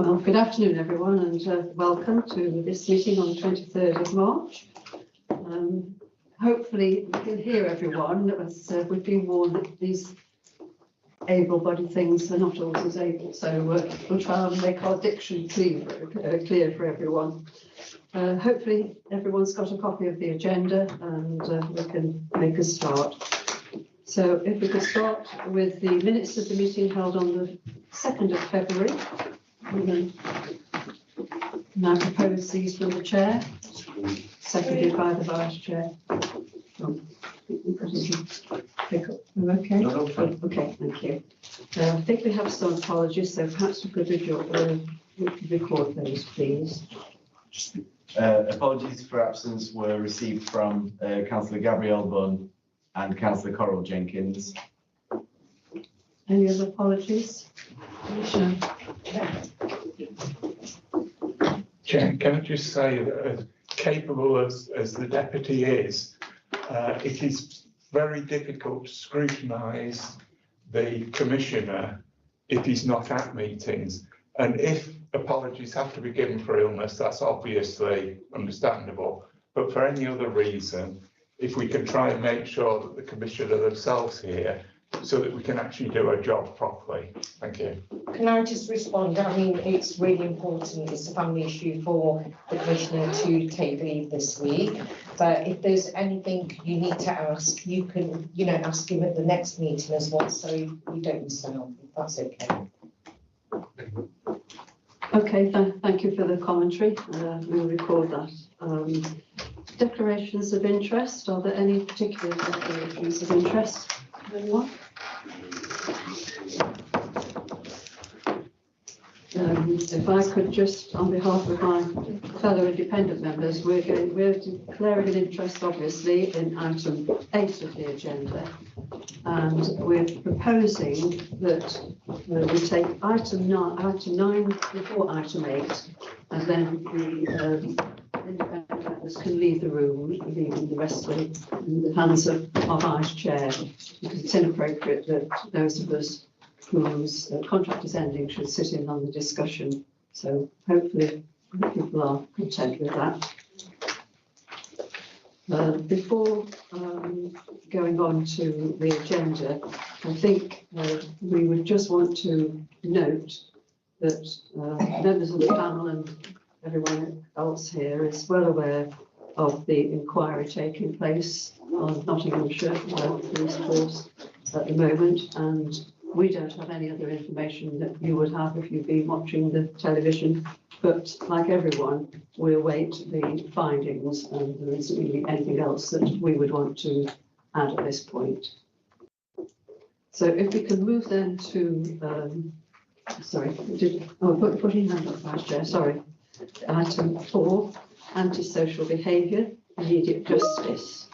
Well, good afternoon, everyone, and welcome to this meeting on the 23rd of March. Hopefully, we can hear everyone, as we've been warned that these able-bodied things are not always able, so we'll try and make our diction clear for everyone. Hopefully, everyone's got a copy of the agenda, and we can make a start. So, if we could start with the minutes of the meeting held on the 2nd of February. Now propose these from the chair, seconded by the vice chair. Okay. Okay, thank you. I think we have some apologies, so perhaps we could record those, please. Apologies for absence were received from Councillor Gabrielle Bunn and Councillor Coral Jenkins. Any other apologies? Commissioner? Chair, can I just say that as capable as the deputy is, it is very difficult to scrutinise the commissioner if he's not at meetings. And if apologies have to be given for illness, that's obviously understandable. But for any other reason, if we can try and make sure that the commissioner themselves here, so that we can actually do our job properly. Thank you. Can I just respond? I mean, it's really important. It's a family issue for the Commissioner to take leave this week. But if there's anything you need to ask, you can, ask him at the next meeting as well, so you don't miss out. If that's okay. Okay, thank you for the commentary. We'll record that. Declarations of interest. Are there any particular declarations of interest? Anyone? If I could just, on behalf of my fellow independent members, we're declaring an interest, obviously, in item 8 of the agenda, and we're proposing that we take item 9 before item 8, and then the independent members can leave the room, leaving the rest of it in the hands of our vice chair, because it's inappropriate that those of us whose contract is ending should sit in on the discussion. So hopefully people are content with that. Before going on to the agenda, I think we would just want to note that members of the panel and everyone else here is well aware of the inquiry taking place on Nottinghamshire police force at the moment, and we don't have any other information that you would have if you've been watching the television. But like everyone, we await the findings, and there isn't really anything else that we would want to add at this point. So if we can move then to, putting hand up, Vice Chair, sorry. Item 4, antisocial behaviour, immediate justice.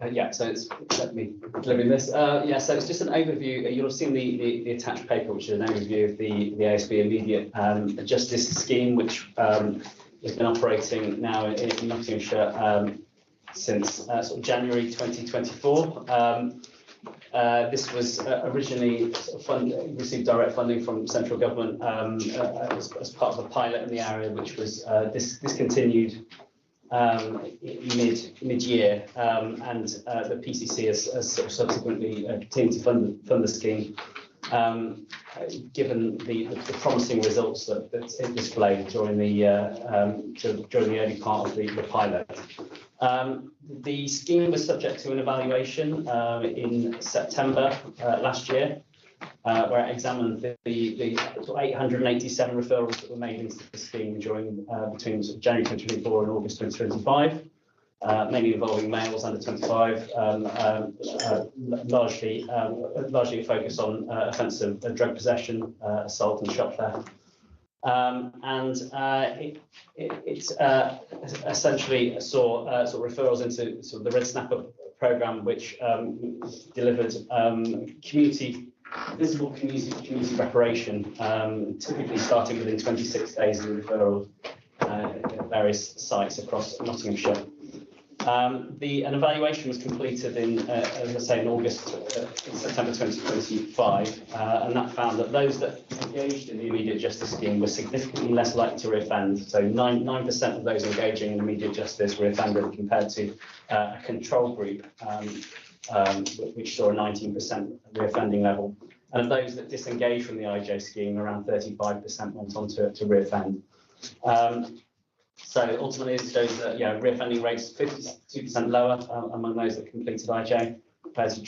Yeah, so it's, let me deliver this. Yeah, so it's just an overview. You'll have seen the attached paper, which is an overview of the ASB immediate justice scheme, which has been operating now in Nottinghamshire since sort of January 2024. This was originally received direct funding from central government as part of a pilot in the area, which was discontinued mid-year, and the PCC has sort of subsequently continued to fund the scheme, given the promising results that it displayed during the early part of the pilot. The scheme was subject to an evaluation in September last year, where it examined the 887 referrals that were made into the scheme during between January 2024 and August 2025. mainly involving males under 25, largely a focus on offensive drug possession, assault and shop theft. It essentially saw sort of referrals into sort of the Red Snapper programme, which delivered visible community preparation, typically starting within 26 days of the referral at various sites across Nottinghamshire. An evaluation was completed in, as I say, in September 2025, and that found that those that engaged in the immediate justice scheme were significantly less likely to reoffend. So 9% of those engaging in immediate justice reoffended compared to a control group, which saw a 19% reoffending level. And of those that disengaged from the IJ scheme, around 35% went on to reoffend. So ultimately, it shows that reoffending rates 52% lower among those that completed IJ compared to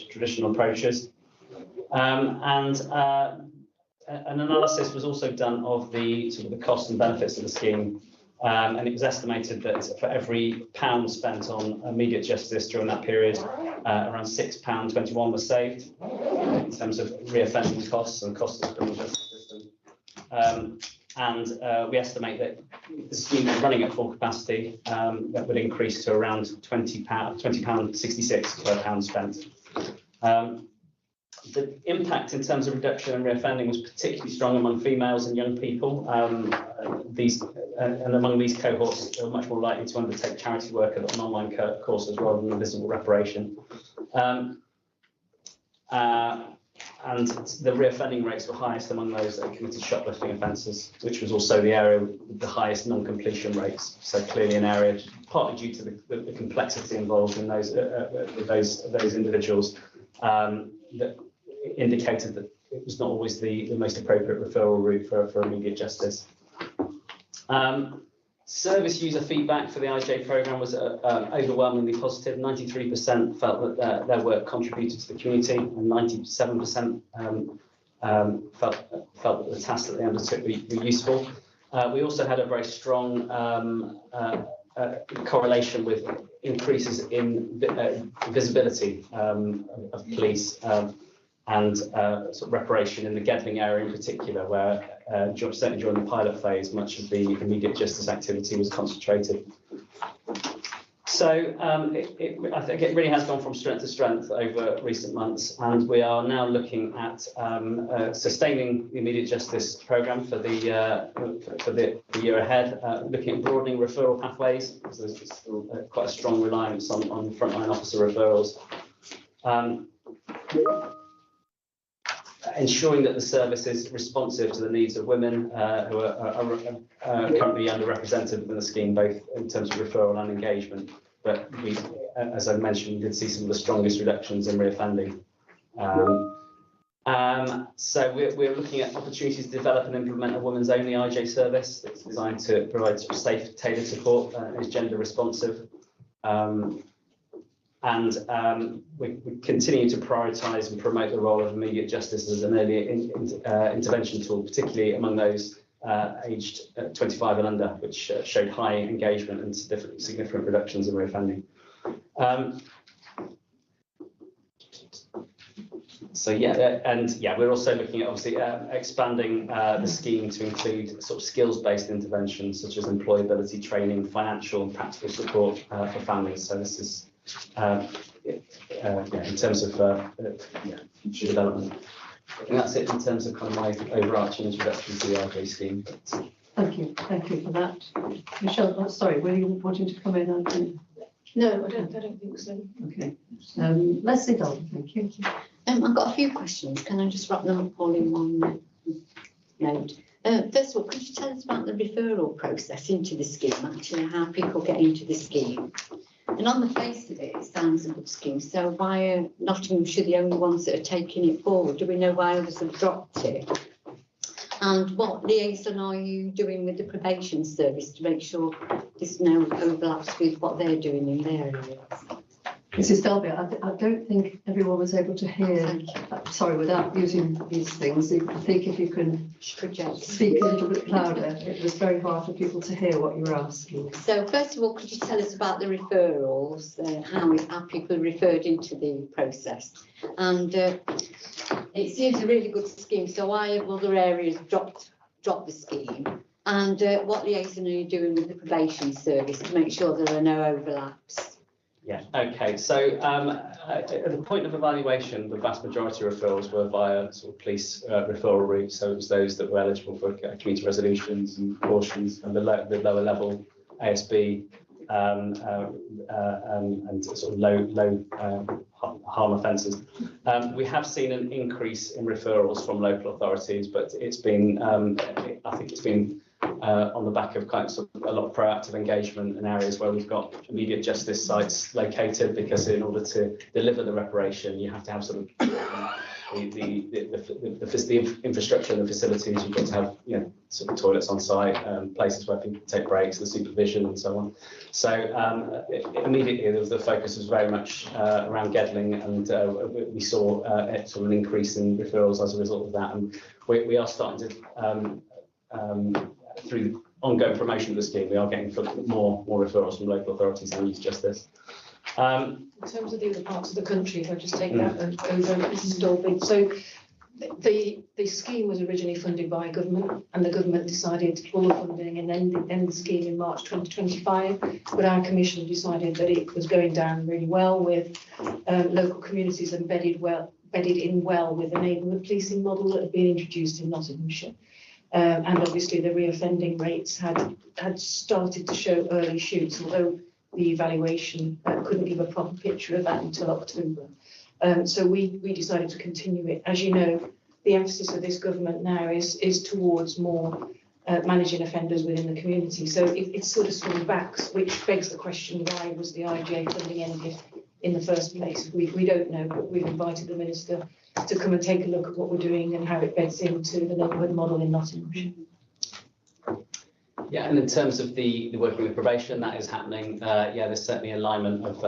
traditional approaches. An analysis was also done of the sort of the costs and benefits of the scheme, and it was estimated that for every £1 spent on immediate justice during that period, around £6.21 was saved in terms of reoffending costs and costs of the criminal justice system. We estimate that the scheme running at full capacity that would increase to around £20.66 per £1 spent. The impact in terms of reduction and reoffending was particularly strong among females and young people. And among these cohorts, they were much more likely to undertake charity work at an online courses rather than visible reparation. And the reoffending rates were highest among those that committed shoplifting offences, which was also the area with the highest non-completion rates. So clearly an area, partly due to the complexity involved in those with those individuals, that indicated that it was not always the most appropriate referral route for immediate justice. Service user feedback for the IJ programme was overwhelmingly positive. 93% felt that their work contributed to the community, and 97% felt that the tasks that they undertook were useful. We also had a very strong correlation with increases in visibility of police and sort of reparation in the Gedling area in particular, where certainly during the pilot phase, much of the immediate justice activity was concentrated. So I think it really has gone from strength to strength over recent months, and we are now looking at sustaining the immediate justice programme for the year ahead, looking at broadening referral pathways, because there's still quite a strong reliance on frontline officer referrals. Ensuring that the service is responsive to the needs of women who are currently underrepresented within the scheme, both in terms of referral and engagement. But we, as I mentioned, we did see some of the strongest reductions in reoffending. So we're looking at opportunities to develop and implement a women's only IJ service that's designed to provide sort of safe, tailored support and is gender responsive. We continue to prioritise and promote the role of immediate justice as an early intervention tool, particularly among those aged 25 and under, which showed high engagement and significant reductions in reoffending. We're also looking at obviously expanding the scheme to include sort of skills-based interventions such as employability training, financial and practical support for families. So this is in terms of future development. And that's it in terms of kind of my overarching introduction to the RJ scheme. Thank you for that. Michelle, sorry, were you wanting to come in? No, I don't think so. Okay. Leslie Dalton, thank you. I've got a few questions. Can I just wrap them up all in one note? First of all, could you tell us about the referral process into the scheme, actually, how people get into the scheme? And on the face of it, it sounds a good scheme. So why are Nottinghamshire the only ones that are taking it forward? Do we know why others have dropped it? And what liaison are you doing with the probation service to make sure this now overlaps with what they're doing in their areas? Mrs Delby, I don't think everyone was able to hear, Thank you. sorry, without using these things. I think if you can Project. speak a little bit louder, it was very hard for people to hear what you were asking. So first of all, could you tell us about the referrals, how people are referred into the process? And it seems a really good scheme. So why have other areas dropped the scheme? And what liaison are you doing with the probation service to make sure there are no overlaps? Yeah, okay, so at the point of evaluation, the vast majority of referrals were via sort of police referral route, so it was those that were eligible for community resolutions and cautions and the lower level ASB and sort of low harm offences. We have seen an increase in referrals from local authorities, but it's been, I think it's been on the back of sort of a lot of proactive engagement in areas where we've got immediate justice sites located, because in order to deliver the reparation, you have to have sort of the infrastructure and the facilities. You've got to have, you know, sort of toilets on site, places where people take breaks, the supervision and so on. So immediately the focus was very much around Gedling, and we saw sort of an increase in referrals as a result of that. And we are starting to through the ongoing promotion of the scheme, we are getting more referrals from local authorities and youth justice. In terms of the other parts of the country, if I just take that over, Mrs Dolby. So the scheme was originally funded by government, and the government decided full funding and then the scheme in March 2025. But our commission decided that it was going down really well with local communities embedded in well with the neighbourhood policing model that had been introduced in Nottinghamshire. And obviously the reoffending rates had started to show early shoots, although the evaluation couldn't give a proper picture of that until October. So we decided to continue it. As you know, the emphasis of this government now is towards more managing offenders within the community. So it's sort of swung back, which begs the question, why was the IGA funding ended in the first place? We don't know, but we've invited the Minister to come and take a look at what we're doing and how it beds into the neighbourhood model in Nottinghamshire. Yeah, and in terms of the working with probation, that is happening. Yeah, there's certainly alignment of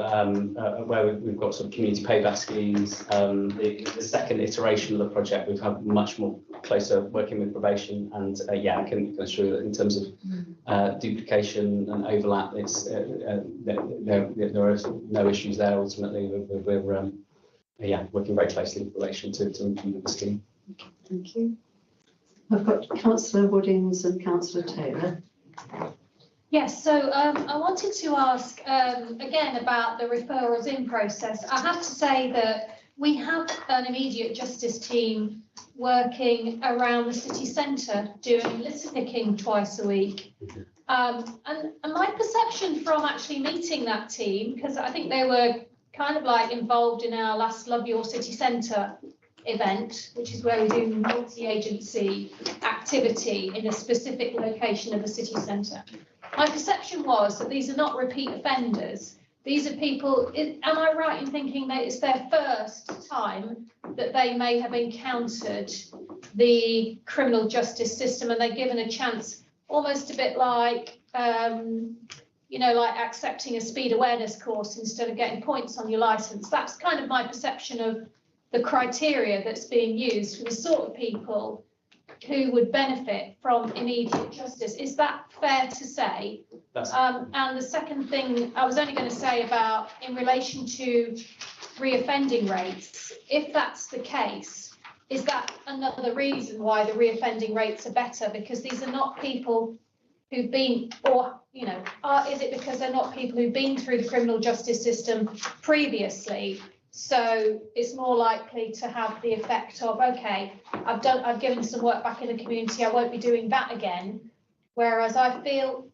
where we've got some community payback schemes. The second iteration of the project, we've had much more closer working with probation, and yeah, I can assure you that in terms of duplication and overlap, it's there are no issues there. Ultimately, we're yeah, working very closely in relation to implement the scheme. Thank you. I've got Councillor Woodings and Councillor Taylor. Yes, so I wanted to ask again about the referrals in process. I have to say that we have an immediate justice team working around the city centre doing litter picking twice a week. And my perception from actually meeting that team, because I think they were kind of like involved in our last Love Your City Centre event, which is where we do multi-agency activity in a specific location of the city centre. My perception was that these are not repeat offenders. These are people, am I right in thinking that it's their first time that they may have encountered the criminal justice system and they're given a chance, almost a bit like, you know, like accepting a speed awareness course instead of getting points on your licence. That's kind of my perception of the criteria that's being used for the sort of people who would benefit from immediate justice. Is that fair to say? And the second thing I was only going to say about in relation to reoffending rates, if that's the case, is that another reason why the reoffending rates are better? Because these are not people who've been, or, you know, is it because they're not people who've been through the criminal justice system previously? So it's more likely to have the effect of, okay, I've given some work back in the community, I won't be doing that again. Whereas I feel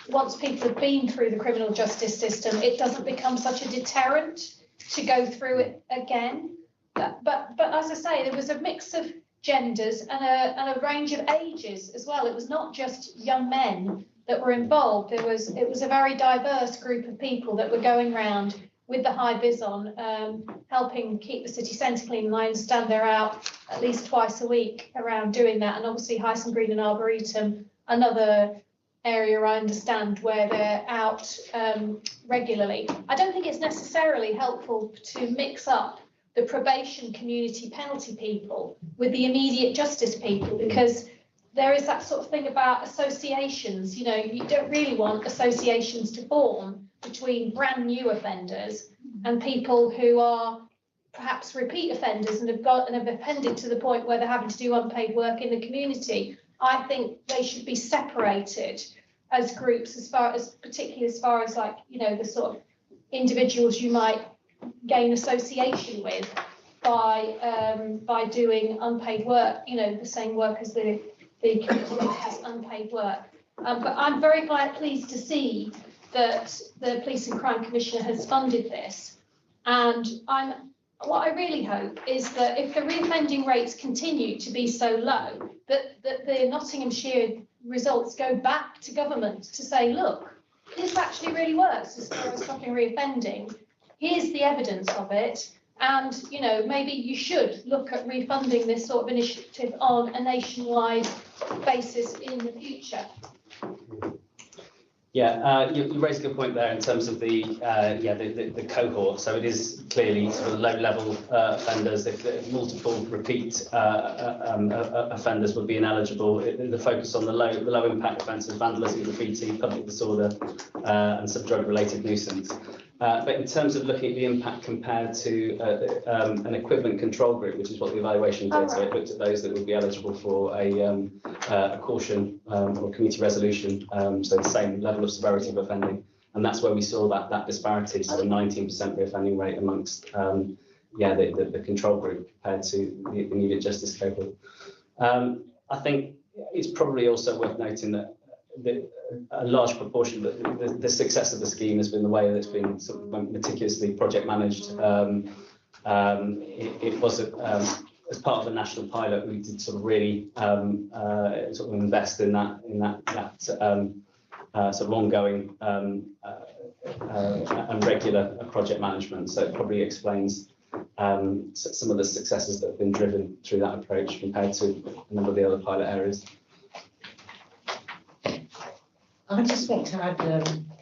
once people have been through the criminal justice system, it doesn't become such a deterrent to go through it again. But as I say, there was a mix of genders and a range of ages as well. It was not just young men that were involved. It was a very diverse group of people that were going around with the high vis on, helping keep the city centre clean. And I understand they're out at least twice a week around doing that. And obviously Hyson Green and Arboretum, another area, I understand, where they're out regularly. I don't think it's necessarily helpful to mix up the probation community penalty people with the immediate justice people, because there is that sort of thing about associations. You know, you don't really want associations to form between brand new offenders and people who are perhaps repeat offenders and have offended to the point where they're having to do unpaid work in the community. I think they should be separated as groups, particularly as far as like, you know, the sort of individuals you might gain association with by doing unpaid work, you know, the same work as the community has unpaid work. But I'm very pleased to see that the Police and Crime Commissioner has funded this. And what I really hope is that if the reoffending rates continue to be so low, that the Nottinghamshire results go back to government to say, look, this actually really works as far as stopping reoffending. Here's the evidence of it. And, you know, maybe you should look at refunding this sort of initiative on a nationwide basis in the future. Yeah, you raised a good point there in terms of the cohort. So it is clearly sort of low-level offenders. If multiple repeat offenders would be ineligible. The focus on the low-impact offences, vandalism, graffiti, public disorder, and some drug-related nuisance. But in terms of looking at the impact compared to an equivalent control group, which is what the evaluation did, so it looked at those that would be eligible for a caution or community resolution, so the same level of severity of offending, and that's where we saw that disparity, so the 19% reoffending rate amongst the control group compared to the immediate justice cohort. I think it's probably also worth noting that a large proportion of the success of the scheme has been the way that it's been sort of meticulously project managed. It was as part of a national pilot, we did sort of really sort of invest in that sort of ongoing and regular project management. So it probably explains some of the successes that have been driven through that approach compared to a number of the other pilot areas. I just want to add,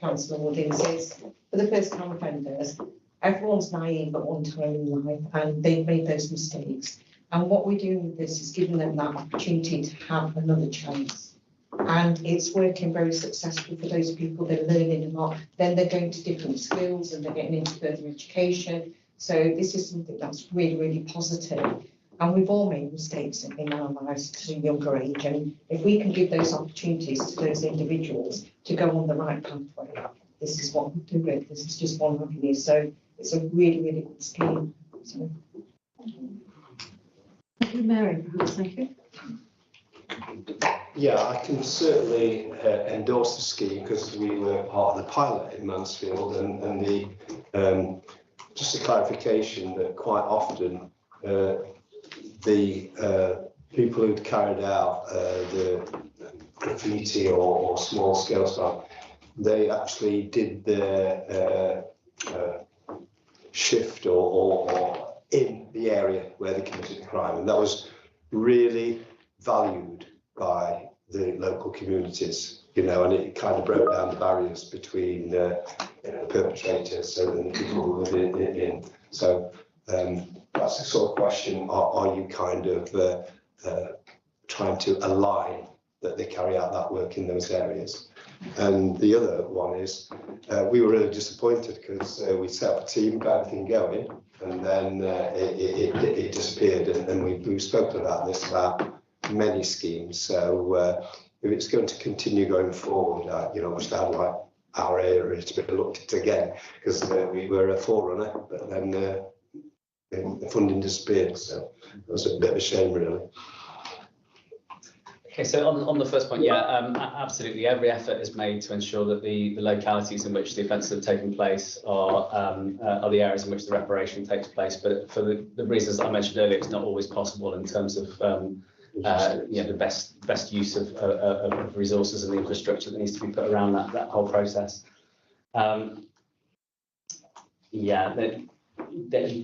Councillor Wooding says, for the first time offenders, everyone's naive at one time in life and they've made those mistakes. And what we're doing with this is giving them that opportunity to have another chance. And it's working very successfully for those people. They're learning a lot. Then they're going to different schools and they're getting into further education. So this is something that's really, really positive. And we've all made mistakes in our lives to a younger age. And if we can give those opportunities to those individuals to go on the right pathway, this is what we do it. This is just one avenue. So it's a really, really good scheme. So. Thank you, Mary. Thank you. Yeah, I can certainly endorse the scheme because we were part of the pilot in Mansfield, and the just a clarification that quite often the people who'd carried out the graffiti or small scale stuff, they actually did their shift or in the area where they committed the crime, and that was really valued by the local communities, you know, and it kind of broke down the barriers between perpetrators and the people who were in. So that's the sort of question, are you kind of trying to align that they carry out that work in those areas? And the other one is, we were really disappointed because we set up a team, got everything going, and then it disappeared, and we've spoken about this about many schemes. So if it's going to continue going forward, you know, I'd like our area to be looked at again, because we were a forerunner, but then the funding disappeared, so it was a bit of a shame, really. Okay, so on the first point, yeah, absolutely. Every effort is made to ensure that the localities in which the offences have taken place are the areas in which the reparation takes place. But for the reasons I mentioned earlier, it's not always possible in terms of the best use of resources and the infrastructure that needs to be put around that whole process.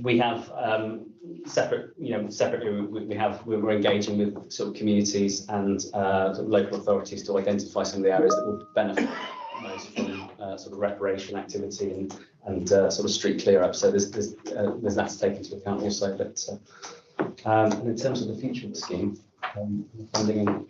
we have separately we're engaging with sort of communities and sort of local authorities to identify some of the areas that will benefit most from sort of reparation activity and sort of street clear up. So there's that to take into account also. But and in terms of the future of the scheme, funding.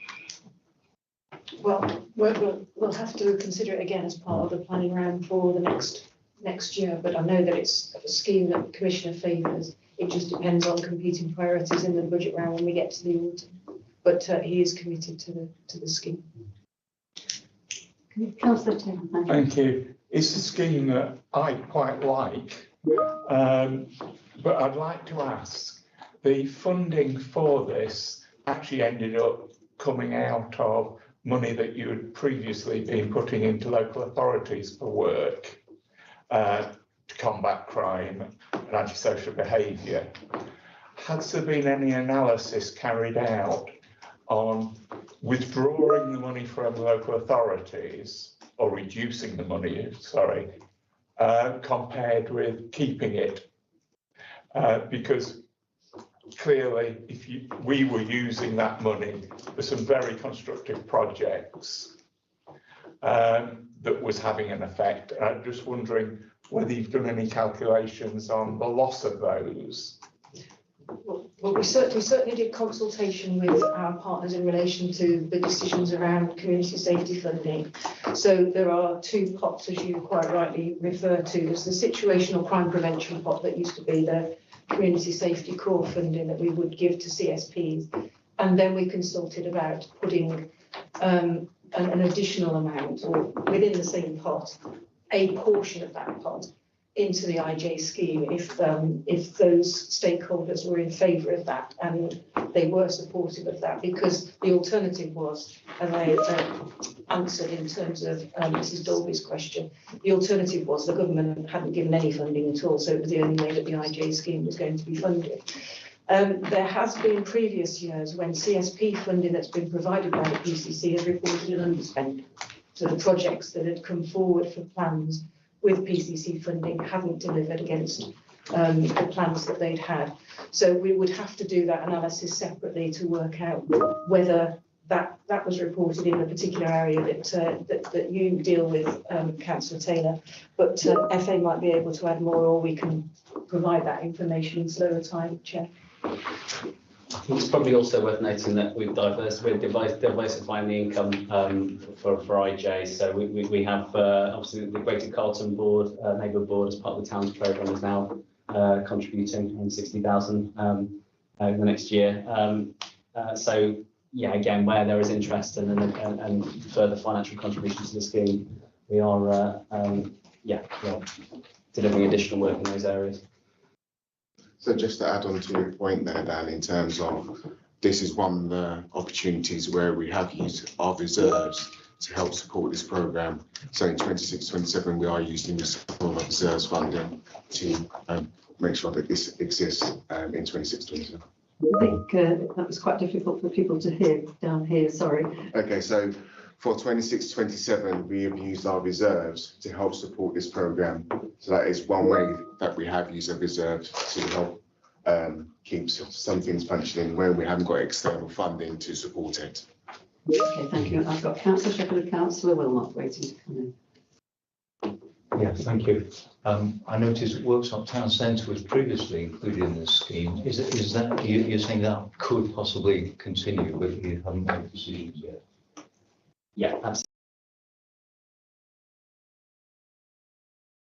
Well, we'll have to consider it again as part of the planning round for the next year, but I know that it's a scheme that the Commissioner favours. It just depends on competing priorities in the budget round when we get to the autumn. But he is committed to the scheme. Councillor Taylor, thank you. Thank you. It's a scheme that I quite like, but I'd like to ask, the funding for this actually ended up coming out of money that you had previously been putting into local authorities for work to combat crime and antisocial behaviour. Has there been any analysis carried out on withdrawing the money from local authorities, or reducing the money, sorry, compared with keeping it? Because clearly, we were using that money for some very constructive projects that was having an effect. And I'm just wondering whether you've done any calculations on the loss of those. Well, we certainly did consultation with our partners in relation to the decisions around community safety funding. So there are two pots, as you quite rightly refer to. There's the situational crime prevention pot that used to be the community safety core funding that we would give to CSPs. And then we consulted about putting an additional amount, or within the same pot, a portion of that pot into the IJ scheme if those stakeholders were in favour of that and they were supportive of that, because the alternative was, and I answered in terms of Mrs. Dolby's question, the alternative was the government hadn't given any funding at all, so it was the only way that the IJ scheme was going to be funded. There has been previous years when CSP funding that's been provided by the PCC has reported an underspend. So the projects that had come forward for plans with PCC funding haven't delivered against the plans that they'd had. So we would have to do that analysis separately to work out whether that was reported in the particular area that you deal with, Councillor Taylor. But FA might be able to add more, or we can provide that information in slower time, Chair. It's probably also worth noting that we're diversifying the income for IJ. So we have obviously the Greater Carlton Board, Neighbourhood Board, as part of the Towns programme, is now contributing on 60,000 over the next year. So yeah, again, where there is interest and further financial contributions to the scheme, we are delivering additional work in those areas. So just to add on to your point there, Dan, in terms of this is one of the opportunities where we have used our reserves to help support this programme. So in 26-27, we are using this form of reserves funding to make sure that this exists in 26-27. I think that was quite difficult for people to hear down here, sorry. Okay, so for 26-27, we have used our reserves to help support this programme. So that is one way that we have used our reserves to help keep some things functioning when we haven't got external funding to support it. Okay, thank you. I've got Councillor Shepherd and Councillor Wilmot waiting to come in. Yeah, thank you. I noticed Worksop Town Centre was previously included in this scheme. Is that you're saying that could possibly continue, but you haven't made decisions yet? Yeah, absolutely.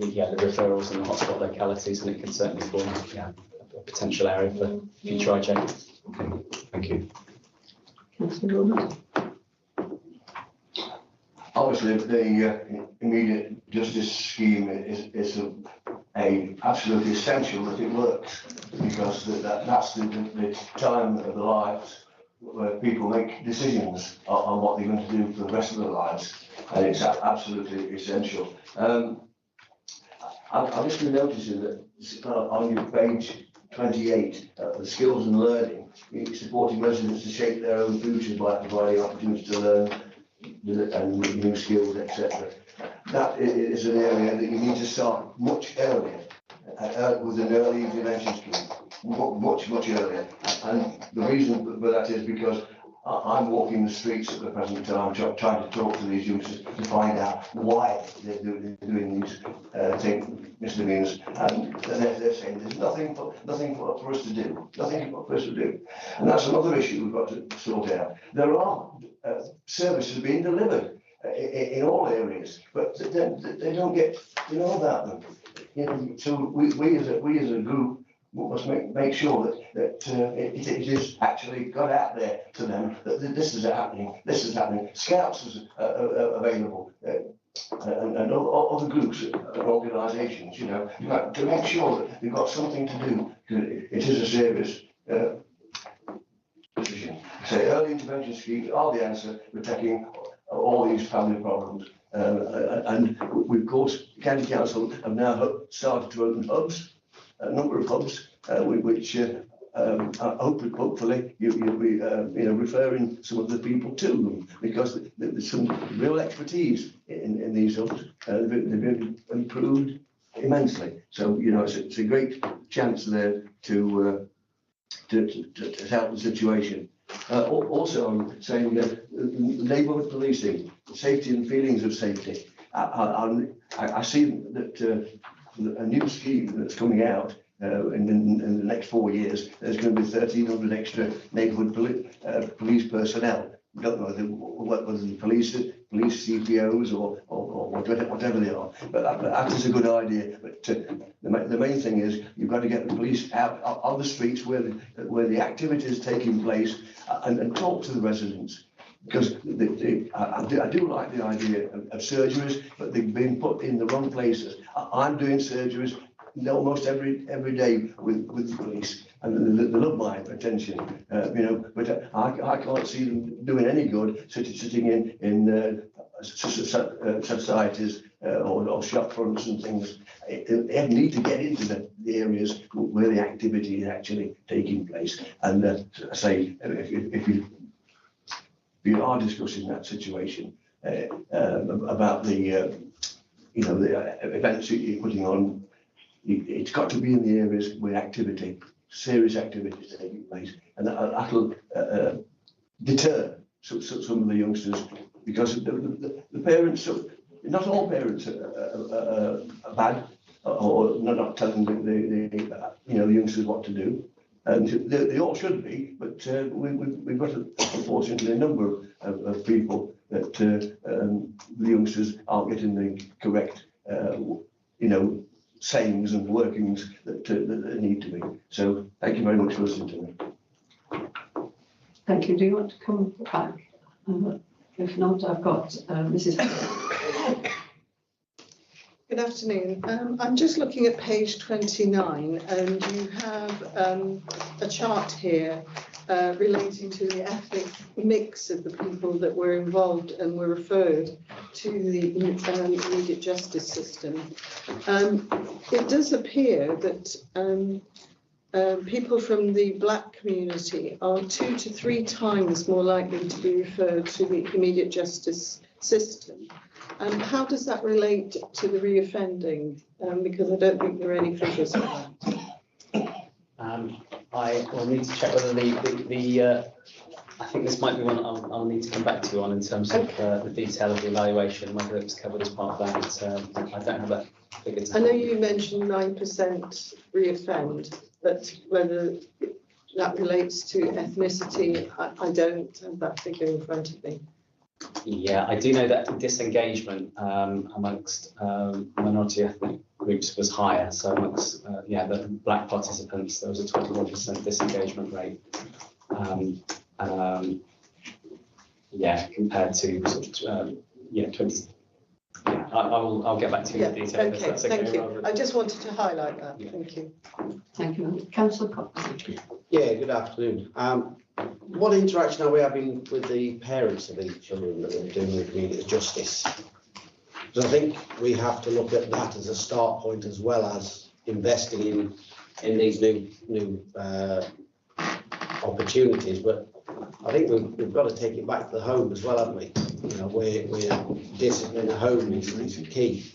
Yeah, the referrals and the hotspot localities, and it can certainly form a potential area for future IJ. Okay, thank you. Councillor Wilmot. Obviously, the immediate justice scheme is absolutely essential that it works, because that's the time of the lives where people make decisions on what they're going to do for the rest of their lives, and it's absolutely essential. I've just been noticing that on your page 28, the skills and learning, supporting residents to shape their own futures by providing opportunities to learn and new skills, etc. That is an area that you need to start much earlier with an early intervention scheme, much earlier. And the reason for that is because I'm walking the streets at the present time, trying to talk to these youngsters to find out why they're doing these misdemeanors, and they're saying there's nothing for us to do, and that's another issue we've got to sort out. There are services being delivered in all areas, but they don't get to know about them. You know, so we as a group must make sure that it is actually got out there to them that this is happening. Scouts are available, and other groups and organisations, you know, to make sure that they've got something to do. It is a serious position. So early intervention schemes are the answer for tackling all these family problems. And we, of course, County Council have now started to open hubs, a number of hubs, which hopefully you'll be referring some of the people to them, because there's some real expertise in these hubs. They've been improved immensely. So, you know, it's a great chance there to help the situation. Also, I'm saying that neighbourhood policing, safety and feelings of safety. I see that a new scheme that's coming out in the next 4 years. There's going to be 1,300 extra neighbourhood police personnel. We don't know whether the police CPOs or whatever they are, but that is a good idea. But the main thing is you've got to get the police out on the streets where the activity is taking place, and talk to the residents. Because I do like the idea of surgeries, but they've been put in the wrong places. I'm doing surgeries almost every day with the police, and they love my attention, but I can't see them doing any good sitting in societies or shop fronts and things. They need to get into the areas where the activity is actually taking place. And say, if you are discussing that situation about the events you're putting on, it's got to be in the areas where serious activity is taking place, and that'll deter some of the youngsters, because the parents, not all parents are bad, or not telling the youngsters what to do. And they all should be, but we've got, unfortunately, a number of people that the youngsters aren't getting the correct, sayings and workings that they need to be. So thank you very much for listening to me. Thank you. Do you want to come back? If not, I've got Mrs. Good afternoon. I'm just looking at page 29, and you have a chart here relating to the ethnic mix of the people that were involved and were referred to the immediate justice system. It does appear that people from the black community are 2 to 3 times more likely to be referred to the immediate justice system. How does that relate to the reoffending? Because I don't think there are any figures for that. I will need to check whether the I think this might be one I'll need to come back to you on in terms of the detail of the evaluation, whether it was covered as part of that. I don't have that figure. I know you mentioned 9% reoffend, but whether that relates to ethnicity, I don't have that figure in front of me. Yeah, I do know that disengagement amongst minority ethnic groups was higher. So amongst the black participants, there was a 21% disengagement rate. Compared to sort of 20. Yeah, I'll get back to you with detail. Okay, thank you. I just wanted to highlight that. Yeah. Thank you. Thank you, Councillor Cox. Yeah, good afternoon. What interaction are we having with the parents of these children that are doing with immediate justice? Because I think we have to look at that as a start point, as well as investing in these new opportunities. But I think we've got to take it back to the home as well, haven't we? Where discipline at home is key.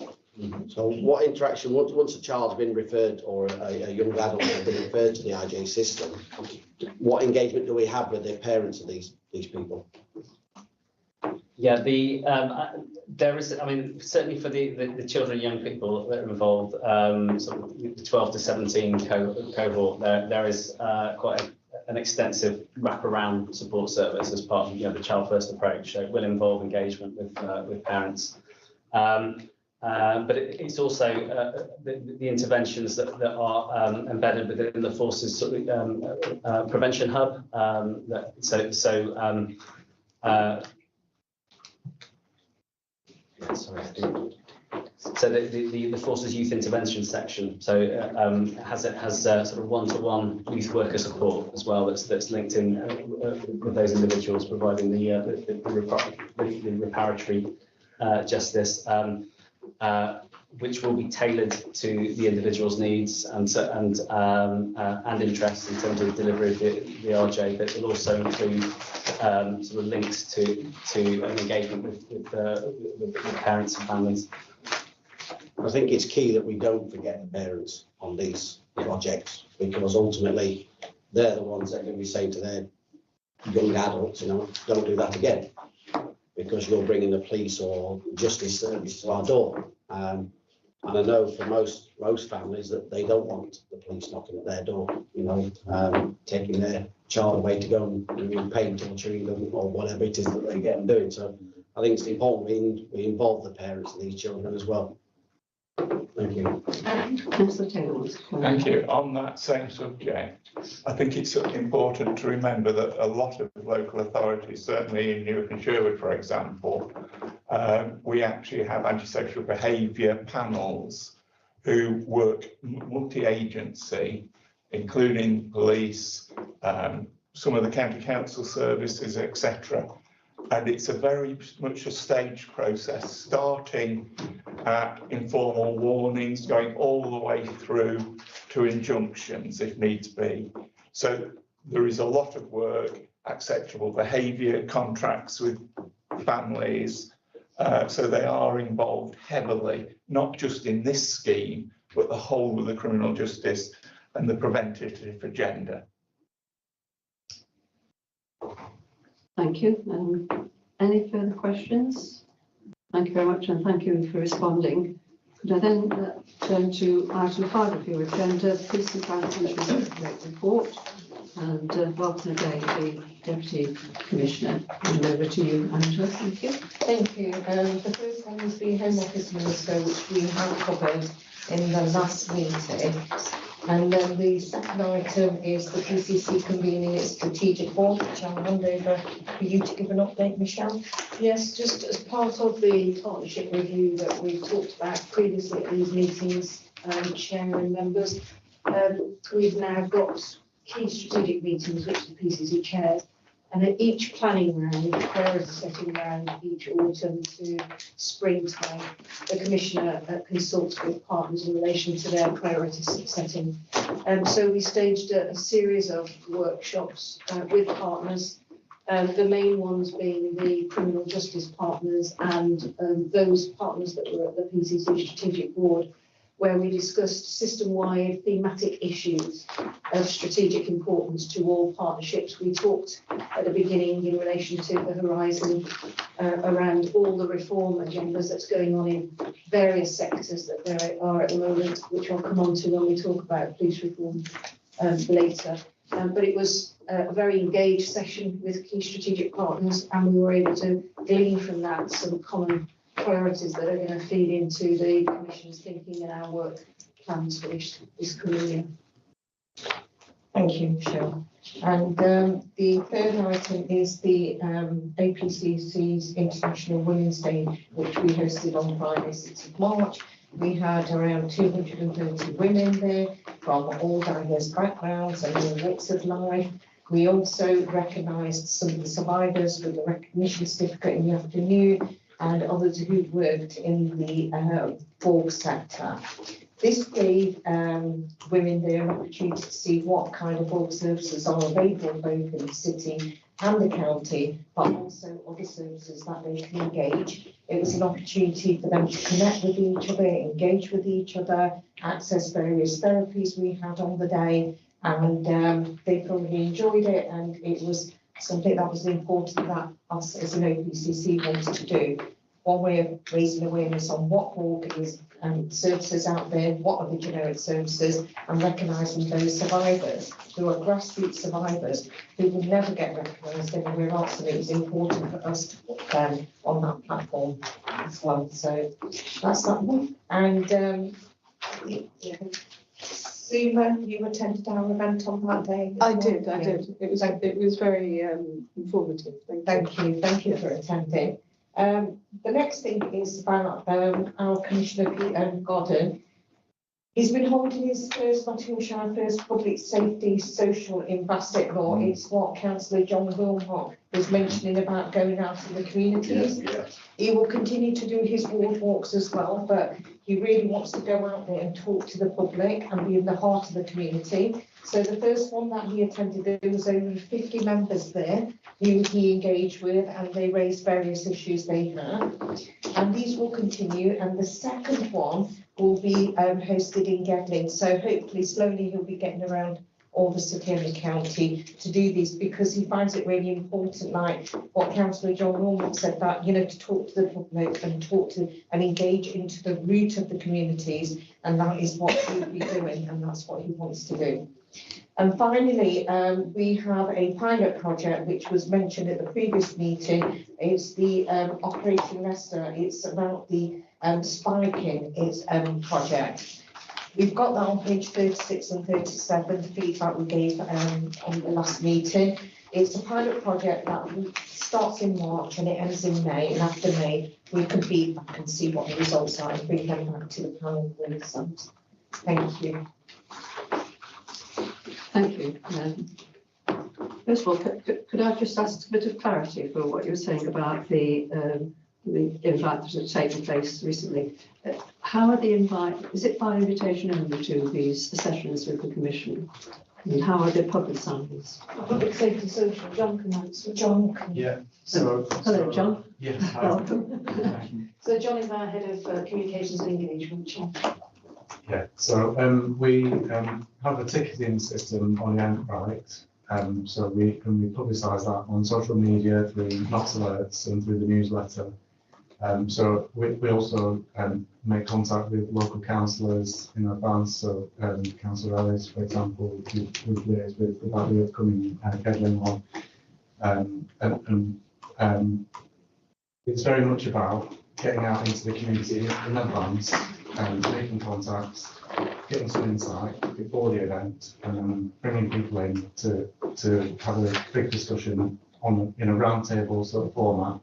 So what interaction, once a child's been referred or a young adult has been referred to the IJ system, what engagement do we have with the parents of these people? Yeah, there is, I mean, certainly for the children and young people that are involved, sort of the 12 to 17 cohort, there is quite an extensive wraparound support service as part of the child first approach. So it will involve engagement with parents. But it's also the interventions that are embedded within the forces sort of, prevention hub. So the Forces Youth Intervention section, so has sort of one-to-one youth worker support as well that's linked in with those individuals, providing the reparatory justice, which will be tailored to the individual's needs and interests in terms of delivery of the RJ, but will also include sort of links to an engagement with parents and families. I think it's key that we don't forget the parents on these projects, because ultimately they're the ones that are going to be saying to their young adults, don't do that again, because you're bringing the police or justice service to our door. And I know for most families that they don't want the police knocking at their door, taking their child away to go and paint or chewing gum or whatever it is that they get them doing. So I think it's important we involve the parents of these children as well. Thank you. Councillor Taylor. Thank you. On that same subject, I think it's important to remember that a lot of local authorities, certainly in Newark and Sherwood, for example, we actually have antisocial behaviour panels who work multi-agency, including police, some of the county council services, etc. And it's a very much a staged process, starting at informal warnings, going all the way through to injunctions if needs be. So there is a lot of work, acceptable behaviour, contracts with families. So they are involved heavily, not just in this scheme, but the whole of the criminal justice and the preventative agenda. Thank you. Any further questions? Thank you very much, and thank you for responding. Could I then turn to item 5 of your agenda, Police and Crime Commissioner's report, and welcome again the Deputy Commissioner. And over to you, Angela. Thank you. Thank you. The first one is the Home Office Minister, which we have covered in the last meeting. And then the second item is the PCC convening its strategic board, which I'll hand over for you to give an update, Michelle. Yes, just as part of the partnership review that we talked about previously at these meetings, Chair and members, we've now got key strategic meetings which the PCC chairs, and at each planning round, priority setting round each autumn to springtime, the Commissioner consults with partners in relation to their priority setting. So we staged a series of workshops with partners, the main ones being the criminal justice partners and those partners that were at the PCC strategic board, where we discussed system-wide thematic issues of strategic importance to all partnerships. We talked at the beginning in relation to the horizon around all the reform agendas that's going on in various sectors that there are at the moment, which I'll come on to when we talk about police reform later. But it was a very engaged session with key strategic partners, and we were able to glean from that some common priorities that are going to feed into the Commission's thinking and our work plans for this coming year. Thank you, Michelle. And the third item is the APCC's International Women's Day, which we hosted on Friday, 6th of March. We had around 230 women there from all diverse backgrounds and all walks of life. We also recognised some of the survivors with a recognition certificate in the afternoon, and others who worked in the fork sector. This gave women there an opportunity to see what kind of org services are available both in the city and the county, but also other services that they can engage. It was an opportunity for them to connect with each other, engage with each other, access various therapies we had on the day, and they thoroughly enjoyed it, and it was something that was important that us as an OPCC wanted to do. One way of raising awareness on what hawk is services out there, what are the generic services, and recognising those survivors who are grassroots survivors who will never get recognised anywhere else, and it was important for us to put them on that platform as well. So that's that one. And Suma, you attended our event on that day? I did. It was very informative. Thank you for attending. The next thing is about our Commissioner Peter Godden. He's been holding his first Nottinghamshire first public safety social in Bassett Law. It's what Councillor John Wilmot was mentioning about going out in the communities. He will continue to do his ward walks as well, but he really wants to go out there and talk to the public and be in the heart of the community. So the first one that he attended, there was only 50 members there who he engaged with, and they raised various issues they had. And these will continue. And the second one will be hosted in Gedling. So hopefully slowly he'll be getting around all the city and the county to do these, because he finds it really important, like what Councillor John Norman said, that, you know, to talk to the public and talk to and engage into the root of the communities, and that is what he'll be doing, and that's what he wants to do. And finally, we have a pilot project which was mentioned at the previous meeting. It's the Operation Leicester. It's about the spiking project. We've got that on page 36 and 37, the feedback we gave on the last meeting. It's a pilot project that starts in March and it ends in May, and after May we can feedback and see what the results are and bring them back to the panel for exams. Thank you. Thank you. First of all, could I just ask a bit of clarity for what you were saying about the invite that had taken place recently? How are the is it by invitation only to these sessions with the Commission? And how are they publicised? Public Safety Social, John can answer. John. Yeah. Hello, John. Yeah. Welcome. So John is our head of communications and engagement. Yeah. So we have a ticketing system on the Eventbrite. So we publicise that on social media through Knox alerts and through the newsletter. So we also make contact with local councillors in advance. So Councillor Ellis, for example, who's liaised with about the upcoming Gedling one. And it's very much about getting out into the community in advance and making contacts, getting some insight before the event, and then bringing people in to have a big discussion in a roundtable sort of format.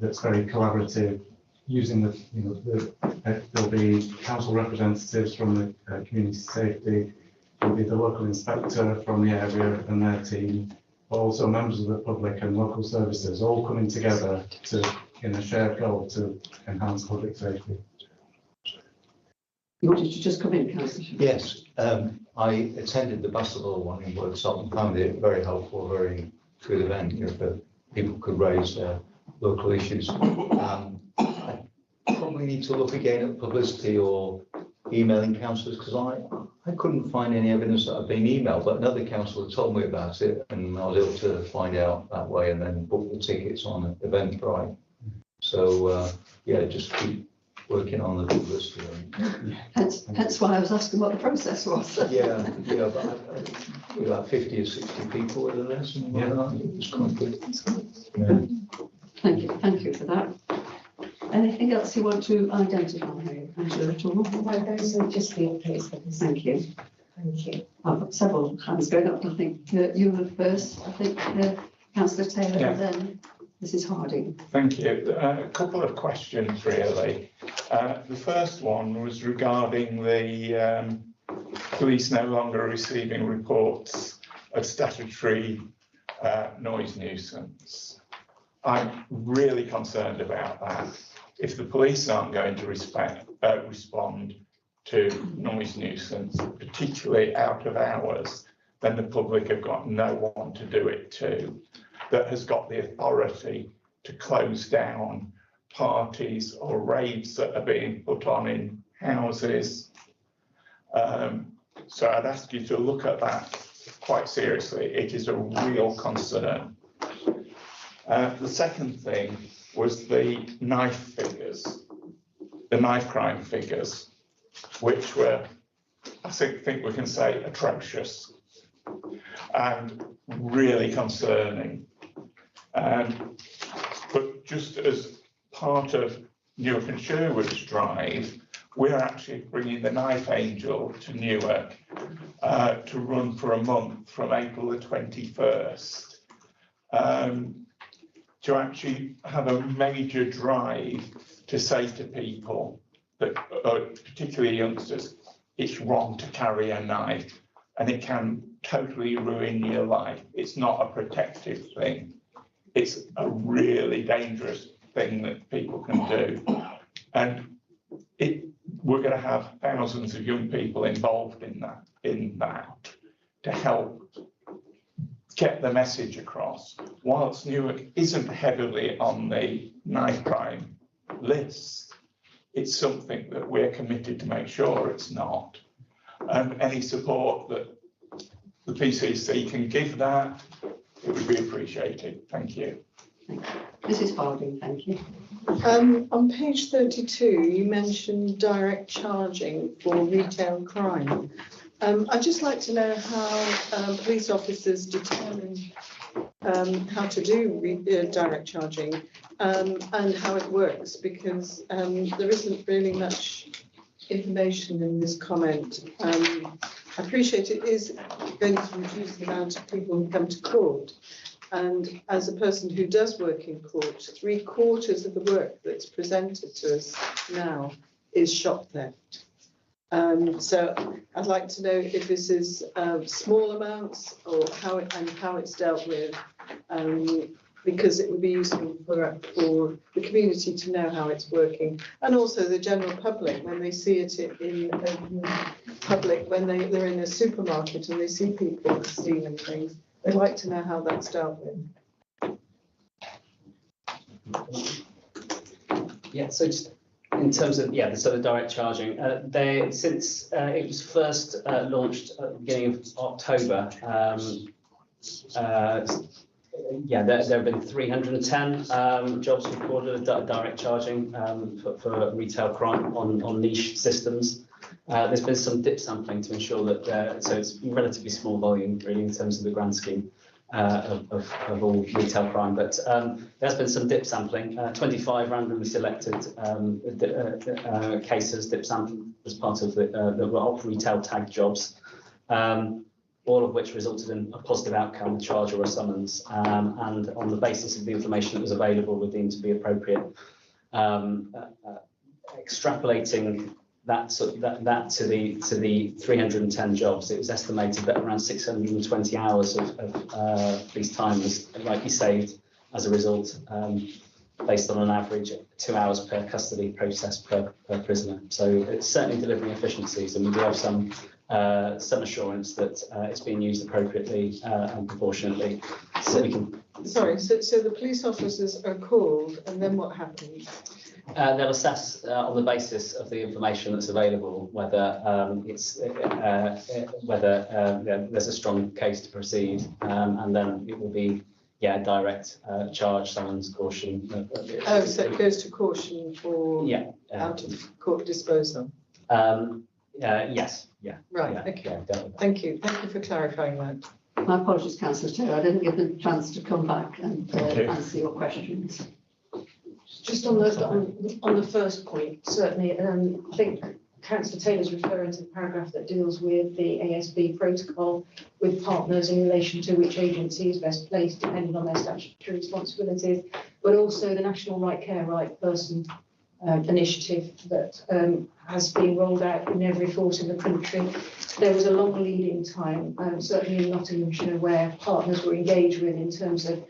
That's very collaborative, using there'll be council representatives from the community safety, there'll be the local inspector from the area and their team, but also members of the public and local services all coming together in a shared goal to enhance public safety. You wanted to just come in, Councillor? Yes, I attended the Bassett one in Worksop and found it very helpful, very good event, for people could raise their local issues. I probably need to look again at publicity or emailing councillors, because I couldn't find any evidence that I've been emailed, but another councillor told me about it and I was able to find out that way and then book the tickets on Eventbrite. So yeah, just keep working on the publicity. Hence why I was asking what the process was. yeah, but about 50 or 60 people were there, something like that. It was quite good. Yeah. Thank you for that. Anything else you want to identify here, Angela, at all? No, those are just the updates. Thank you. Thank you. I've got several hands going up. I think you were first. I think Councillor Taylor, and then Mrs. Harding. Thank you. A couple of questions, really. The first one was regarding the police no longer receiving reports of statutory noise nuisance. I'm really concerned about that. If the police aren't going to respond to noise nuisance, particularly out of hours, then the public have got no one to do it to, that has got the authority to close down parties or raves that are being put on in houses. So I'd ask you to look at that quite seriously. It is a real concern. The second thing was the knife figures, the knife crime figures, which were, I think we can say, atrocious and really concerning. But just as part of Newark and Sherwood's drive, we're actually bringing the Knife Angel to Newark to run for a month from April the 21st, to actually have a major drive to say to people, that particularly youngsters, it's wrong to carry a knife and it can totally ruin your life. It's not a protective thing. It's a really dangerous thing that people can do. And we're going to have thousands of young people involved in that to help get the message across. Whilst Newark isn't heavily on the knife crime list, it's something that we're committed to make sure it's not. And any support that the PCC can give that, it would be appreciated. Thank you. Mrs. Barding, thank you. On page 32, you mentioned direct charging for retail crime. I'd just like to know how police officers determine how to do direct charging and how it works, because there isn't really much information in this comment. I appreciate it is going to reduce the amount of people who come to court. And as a person who does work in court, 3/4 of the work that's presented to us now is shop theft. So I'd like to know if this is small amounts or how it's dealt with, because it would be useful for the community to know how it's working, and also the general public when they see it in public, when they're in a supermarket and they see people stealing things. I'd like to know how that's dealt with. Yeah, so just in terms of, the sort of direct charging, since it was first launched at the beginning of October, there have been 310 jobs recorded of direct charging for retail crime on niche systems. There's been some dip sampling to ensure that, so it's relatively small volume really in terms of the grand scheme of all retail crime, but there's been some dip sampling, 25 randomly selected cases dip sampled as part of the retail tag jobs, all of which resulted in a positive outcome, a charge or a summons, and on the basis of the information that was available were deemed to be appropriate. Extrapolating that to the 310 jobs, it was estimated that around 620 hours of police time was likely saved as a result, based on an average 2 hours per custody process per prisoner. So it's certainly delivering efficiencies, and we do have some assurance that it's being used appropriately and proportionately. So we can. Sorry, so the police officers are called, and then what happens? They'll assess on the basis of the information that's available whether there's a strong case to proceed, and then it will be direct charge, summons, caution. So it goes to caution for out of court disposal. Yes. Yeah. Right. Yeah, okay. Thank you. Thank you for clarifying that. My apologies, Councillor Taylor. I didn't give them a chance to come back and answer your questions. Just on the first point, certainly, I think Councillor Taylor's referring to the paragraph that deals with the ASB protocol with partners in relation to which agency is best placed depending on their statutory responsibilities, but also the National Right Care Right Person initiative that has been rolled out in every force in the country. There was a long lead-in time, certainly in Nottinghamshire, where partners were engaged with in terms of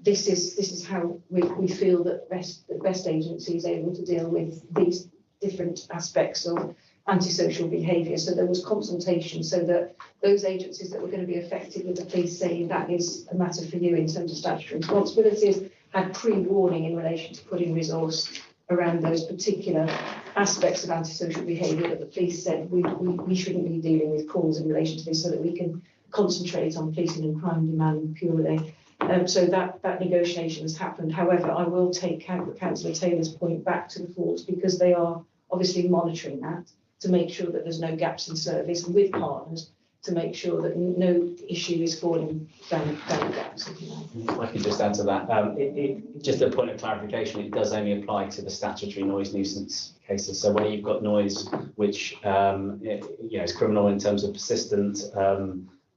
this is how we feel that best agency is able to deal with these different aspects of antisocial behaviour. So there was consultation so that those agencies that were going to be affected with the police saying that is a matter for you in terms of statutory responsibilities had pre-warning in relation to putting resource around those particular aspects of antisocial behaviour that the police said we shouldn't be dealing with calls in relation to this so that we can concentrate on policing and crime demand purely. So that negotiation has happened. However, I will take Councillor Taylor's point back to the force because they are obviously monitoring that to make sure that there's no gaps in service and with partners to make sure that no issue is falling down gaps. If you like. If I could just add to that, just a point of clarification, it does only apply to the statutory noise nuisance cases. So where you've got noise which is criminal in terms of persistent,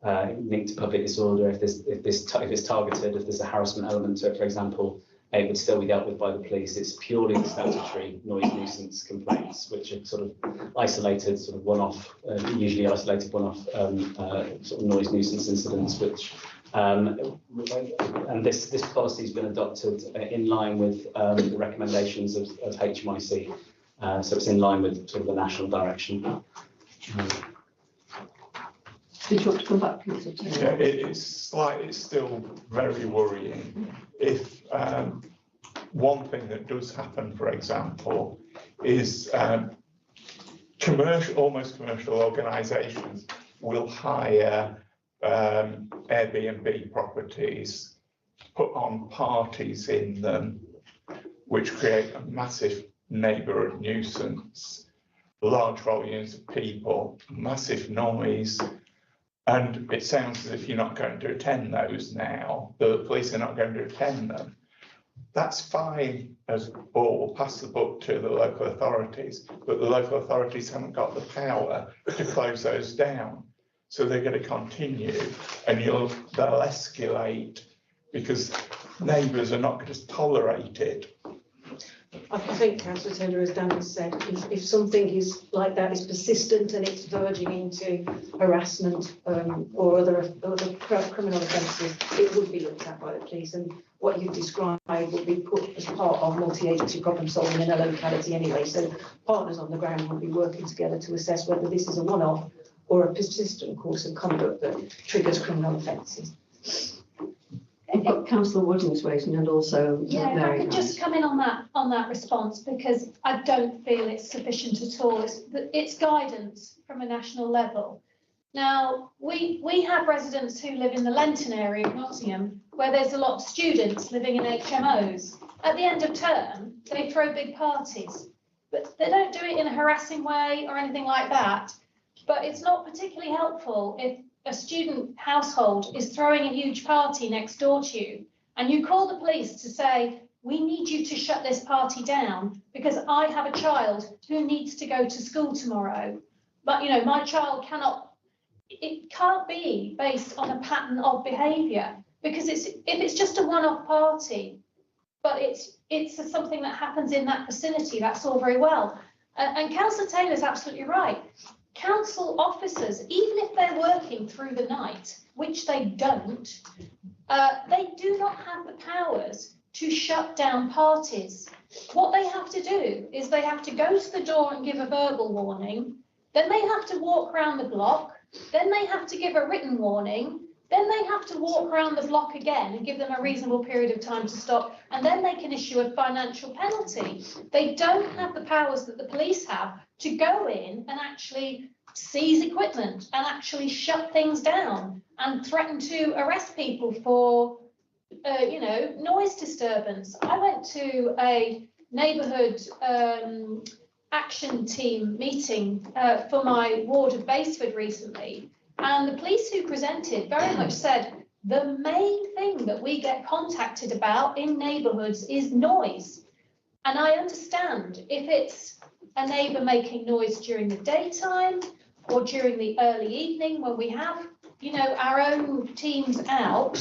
linked to public disorder, if it's targeted, if there's a harassment element to it, for example, it would still be dealt with by the police. It's purely the statutory noise nuisance complaints, which are sort of isolated, sort of one-off, usually isolated one-off sort of noise nuisance incidents, which and this policy has been adopted in line with the recommendations of HMIC, so it's in line with sort of the national direction. Did you want to come back, Councillor Taylor? Yeah, it's still very worrying. If one thing that does happen, for example, is almost commercial organisations will hire Airbnb properties, put on parties in them, which create a massive neighbourhood nuisance, large volumes of people, massive noise. And it sounds as if you're not going to attend those now. The police are not going to attend them. That's fine, we'll pass the book to the local authorities, but the local authorities haven't got the power to close those down. So they're going to continue, and they'll escalate because neighbours are not going to tolerate it. I think, Councillor Taylor, as Dan has said, if something is like that is persistent and it's verging into harassment or other criminal offences, it would be looked at by the police. And what you've described would be put as part of multi-agency problem solving in a locality anyway. So partners on the ground will be working together to assess whether this is a one-off or a persistent course of conduct that triggers criminal offences. We've got Councillor Wooding's waiting and also Yeah, if I could just come in on that response, because I don't feel it's sufficient at all. It's guidance from a national level. Now, we have residents who live in the Lenton area of Nottingham, where there's a lot of students living in HMOs. At the end of term, they throw big parties, but they don't do it in a harassing way or anything like that. But it's not particularly helpful if a student household is throwing a huge party next door to you and you call the police to say, we need you to shut this party down because I have a child who needs to go to school tomorrow. But, my child it can't be based on a pattern of behaviour, because if it's just a one-off party, but it's something that happens in that vicinity, that's all very well. And Councillor Taylor's absolutely right. Council officers, even if they're working through the night, which they don't, they do not have the powers to shut down parties. What they have to do is they have to go to the door and give a verbal warning, then they have to walk around the block, then they have to give a written warning, then they have to walk around the block again and give them a reasonable period of time to stop, and then they can issue a financial penalty. They don't have the powers that the police have to go in and actually seize equipment and actually shut things down and threaten to arrest people for, noise disturbance. I went to a neighbourhood action team meeting for my ward of Baseford recently, and the police who presented very much said the main thing that we get contacted about in neighbourhoods is noise. And I understand if it's a neighbour making noise during the daytime or during the early evening when we have, our own teams out,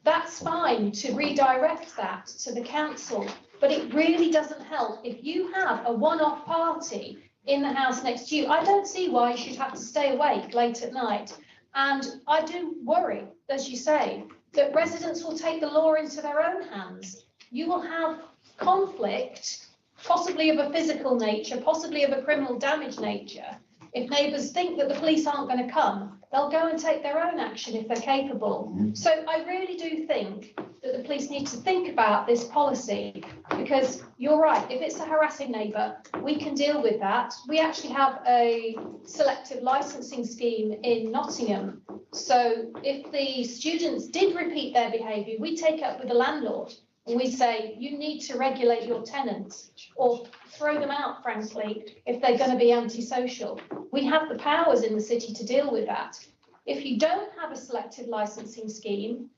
that's fine to redirect that to the council. But it really doesn't help if you have a one-off party in the house next to you. I don't see why you should have to stay awake late at night. And I do worry, as you say, that residents will take the law into their own hands. You will have conflict possibly of a physical nature, possibly of a criminal damage nature, if neighbours think that the police aren't going to come, they'll go and take their own action if they're capable. So I really do think that the police need to think about this policy, because you're right, if it's a harassing neighbour, we can deal with that. We actually have a selective licensing scheme in Nottingham. So if the students did repeat their behaviour, we take it up with the landlord and we say, you need to regulate your tenants or throw them out, frankly, if they're going to be antisocial. We have the powers in the city to deal with that. If you don't have a selective licensing scheme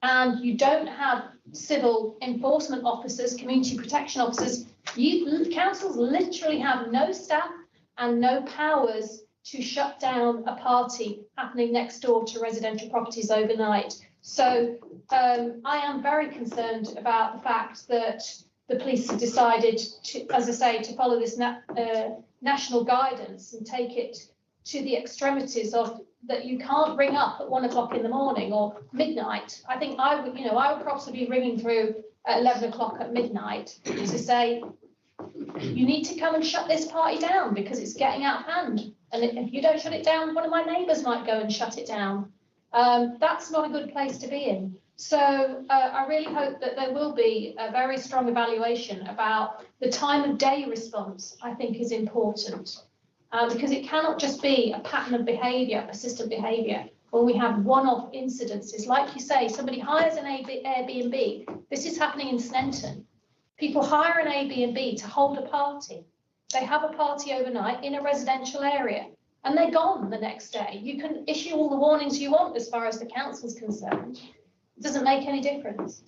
and you don't have civil enforcement officers, community protection officers, councils literally have no staff and no powers to shut down a party happening next door to residential properties overnight. So I am very concerned about the fact that the police have decided to, as I say, to follow this national guidance and take it to the extremities of that you can't ring up at 1 o'clock in the morning or midnight. I think I would probably be ringing through at 11 o'clock at midnight to say, you need to come and shut this party down because it's getting out of hand. And if you don't shut it down, one of my neighbours might go and shut it down. That's not a good place to be in. So I really hope that there will be a very strong evaluation about the time of day response, I think is important. Because it cannot just be a pattern of behaviour, persistent behaviour, when we have one-off incidences. Like you say, somebody hires an Airbnb. This is happening in Sneinton. People hire an Airbnb to hold a party. They have a party overnight in a residential area and they're gone the next day. You can issue all the warnings you want as far as the council's concerned. It doesn't make any difference.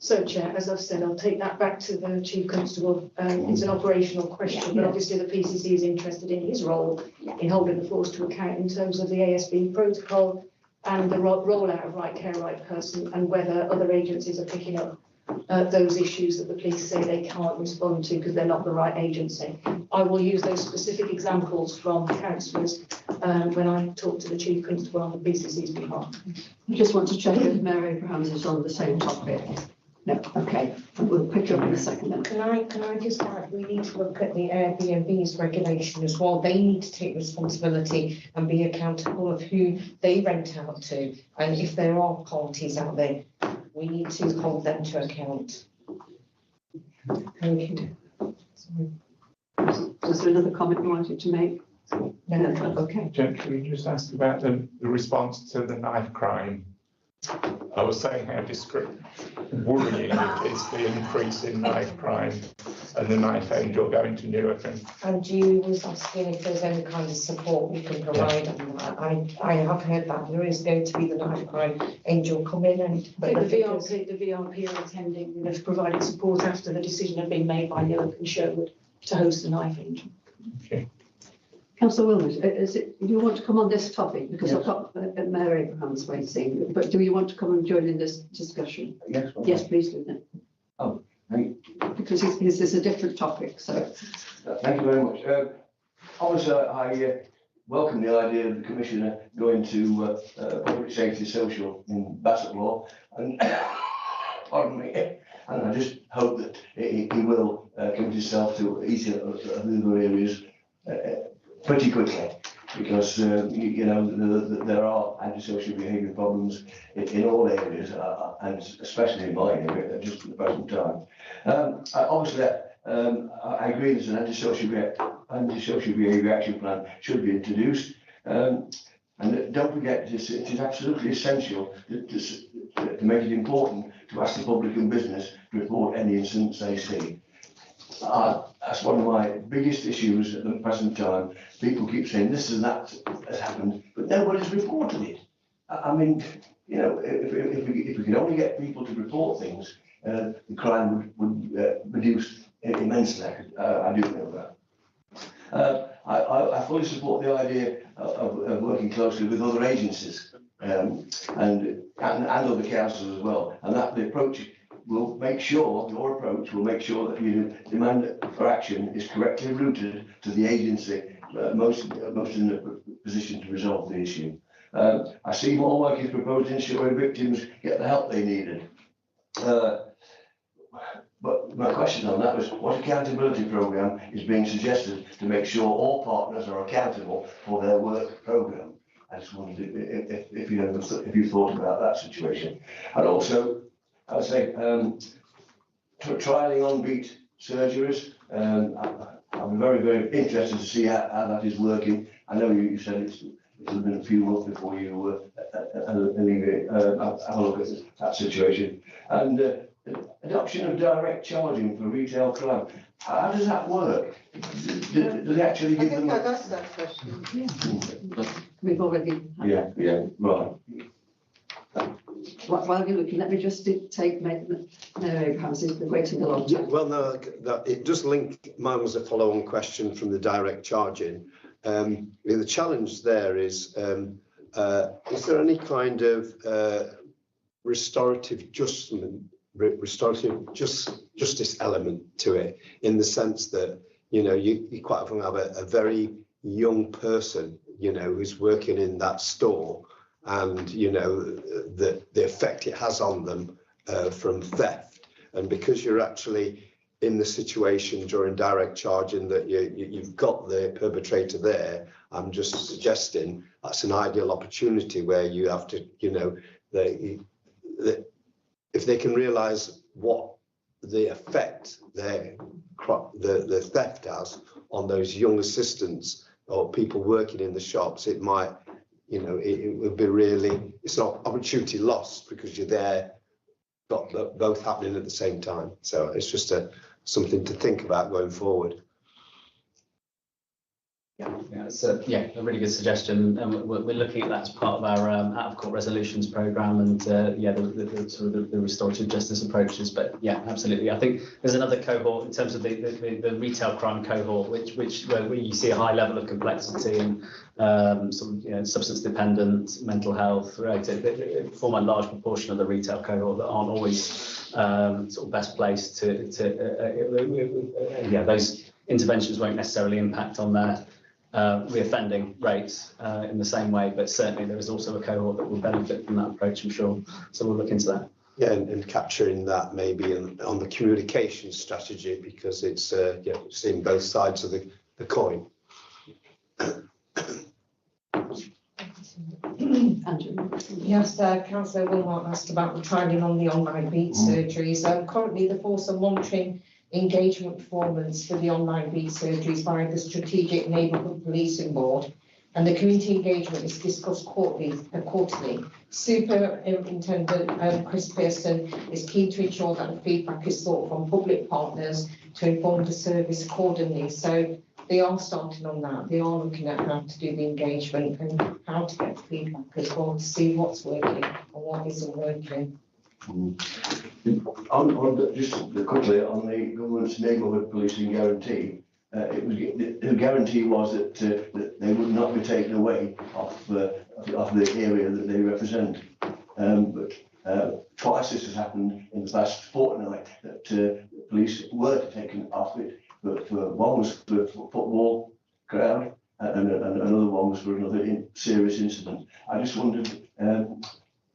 So, Chair, as I've said, I'll take that back to the Chief Constable. It's an operational question, but obviously the PCC is interested in his role in holding the force to account in terms of the ASB protocol and the rollout of right care, right person, and whether other agencies are picking up those issues that the police say they can't respond to because they're not the right agency. I will use those specific examples from councillors when I talk to the Chief Constable on the PCC's behalf. I just want to check if Mary Abrahams is on the same topic. No, okay, we'll pick you up in a second then. Can I just add, we need to look at the Airbnb's regulation as well. They need to take responsibility and be accountable of who they rent out to. And if there are parties out there, we need to hold them to account. Thank you. Is there another comment you wanted to make? No. Okay. Jen, can we just ask about the response to the knife crime? I was saying how worrying it is the increase in knife crime and the knife angel going to Newark. And you was asking if there's any kind of support we can provide on that. I have heard that there is going to be the knife crime angel coming and. I think the VRP are attending and have provided support after the decision had been made by Newark and Sherwood to host the knife angel. Okay. Councillor Wilmot, do you want to come on this topic? Because I've got Mary Abrahams waiting, but do you want to come and join in this discussion? Yes. Yes, please do then. Oh, thank you. Because this is a different topic, so. Thank you very much. Obviously, I welcome the idea of the Commissioner going to public safety social in Bassett Law, and pardon me, and I just hope that he will commit himself to each of the other areas pretty quickly, because you know there are antisocial behaviour problems in all areas, and especially in my area just at the present time. Obviously, I agree that an antisocial behaviour action plan should be introduced, and don't forget it is absolutely essential to make it important to ask the public and business to report any incidents they see. That's one of my biggest issues at the present time. People keep saying this and that has happened, but nobody's reported it. I mean, you know, if we could only get people to report things, the crime would reduce immensely. I do know that. I fully support the idea of working closely with other agencies and other councils as well, and that the approach will make sure, your approach will make sure that your demand for action is correctly routed to the agency most in the position to resolve the issue. I see more work is proposed to ensure victims get the help they needed. But my question on that was, what accountability programme is being suggested to make sure all partners are accountable for their work programme? I just wondered if you thought about that situation. And also, I would say, trialling on beat surgeries. I'm very, very interested to see how that is working. I know you said it's been a few months before you have a look at that situation. And adoption of direct charging for retail crime. How does that work? Do they actually give them? I think I've asked that question. We've already. Yeah, right. While you're looking, let me just take no, Abrahams has been waiting a long time. Well, no, it does link. Mine was a follow-on question from the direct charging. The challenge there is there any kind of restorative justice element to it, in the sense that, you know, you quite often have a very young person, you know, who's working in that store, and, you know, the effect it has on them from theft. And because you're actually in the situation during direct charging that you've got the perpetrator there, I'm just suggesting that's an ideal opportunity where you have to, you know, if they can realise what the effect the theft has on those young assistants or people working in the shops, it might, you know, it would be really, it's not opportunity lost because you're there, got both happening at the same time. So it's just something to think about going forward. Yeah, it's a really good suggestion, and we're looking at that as part of our out of court resolutions programme, and the sort of the restorative justice approaches. But yeah, absolutely. I think there's another cohort in terms of the retail crime cohort, where you see a high level of complexity and sort of, you know, substance dependent, mental health related. They form a large proportion of the retail cohort that aren't always sort of best placed to those interventions won't necessarily impact on their reoffending rates in the same way, but certainly there is also a cohort that will benefit from that approach, I'm sure. So we'll look into that. Yeah, and capturing that maybe on the communication strategy, because it's seeing both sides of the coin. Yes, Councillor Wilmot asked about the trialling on the online beat surgeries. Currently, the force are monitoring engagement performance for the online beat surgeries by the Strategic Neighbourhood Policing Board, and the community engagement is discussed quarterly. Superintendent Chris Pearson is keen to ensure that the feedback is sought from public partners to inform the service accordingly. So they are starting on that. They are looking at how to do the engagement and how to get feedback as well, to see what's working and what isn't working. Just quickly on the government's neighbourhood policing guarantee, the guarantee was that they would not be taken away off the area that they represent. But twice this has happened in the past fortnight that police were taken off it. But one was for the football crowd, and another one was for another serious incident. I just wondered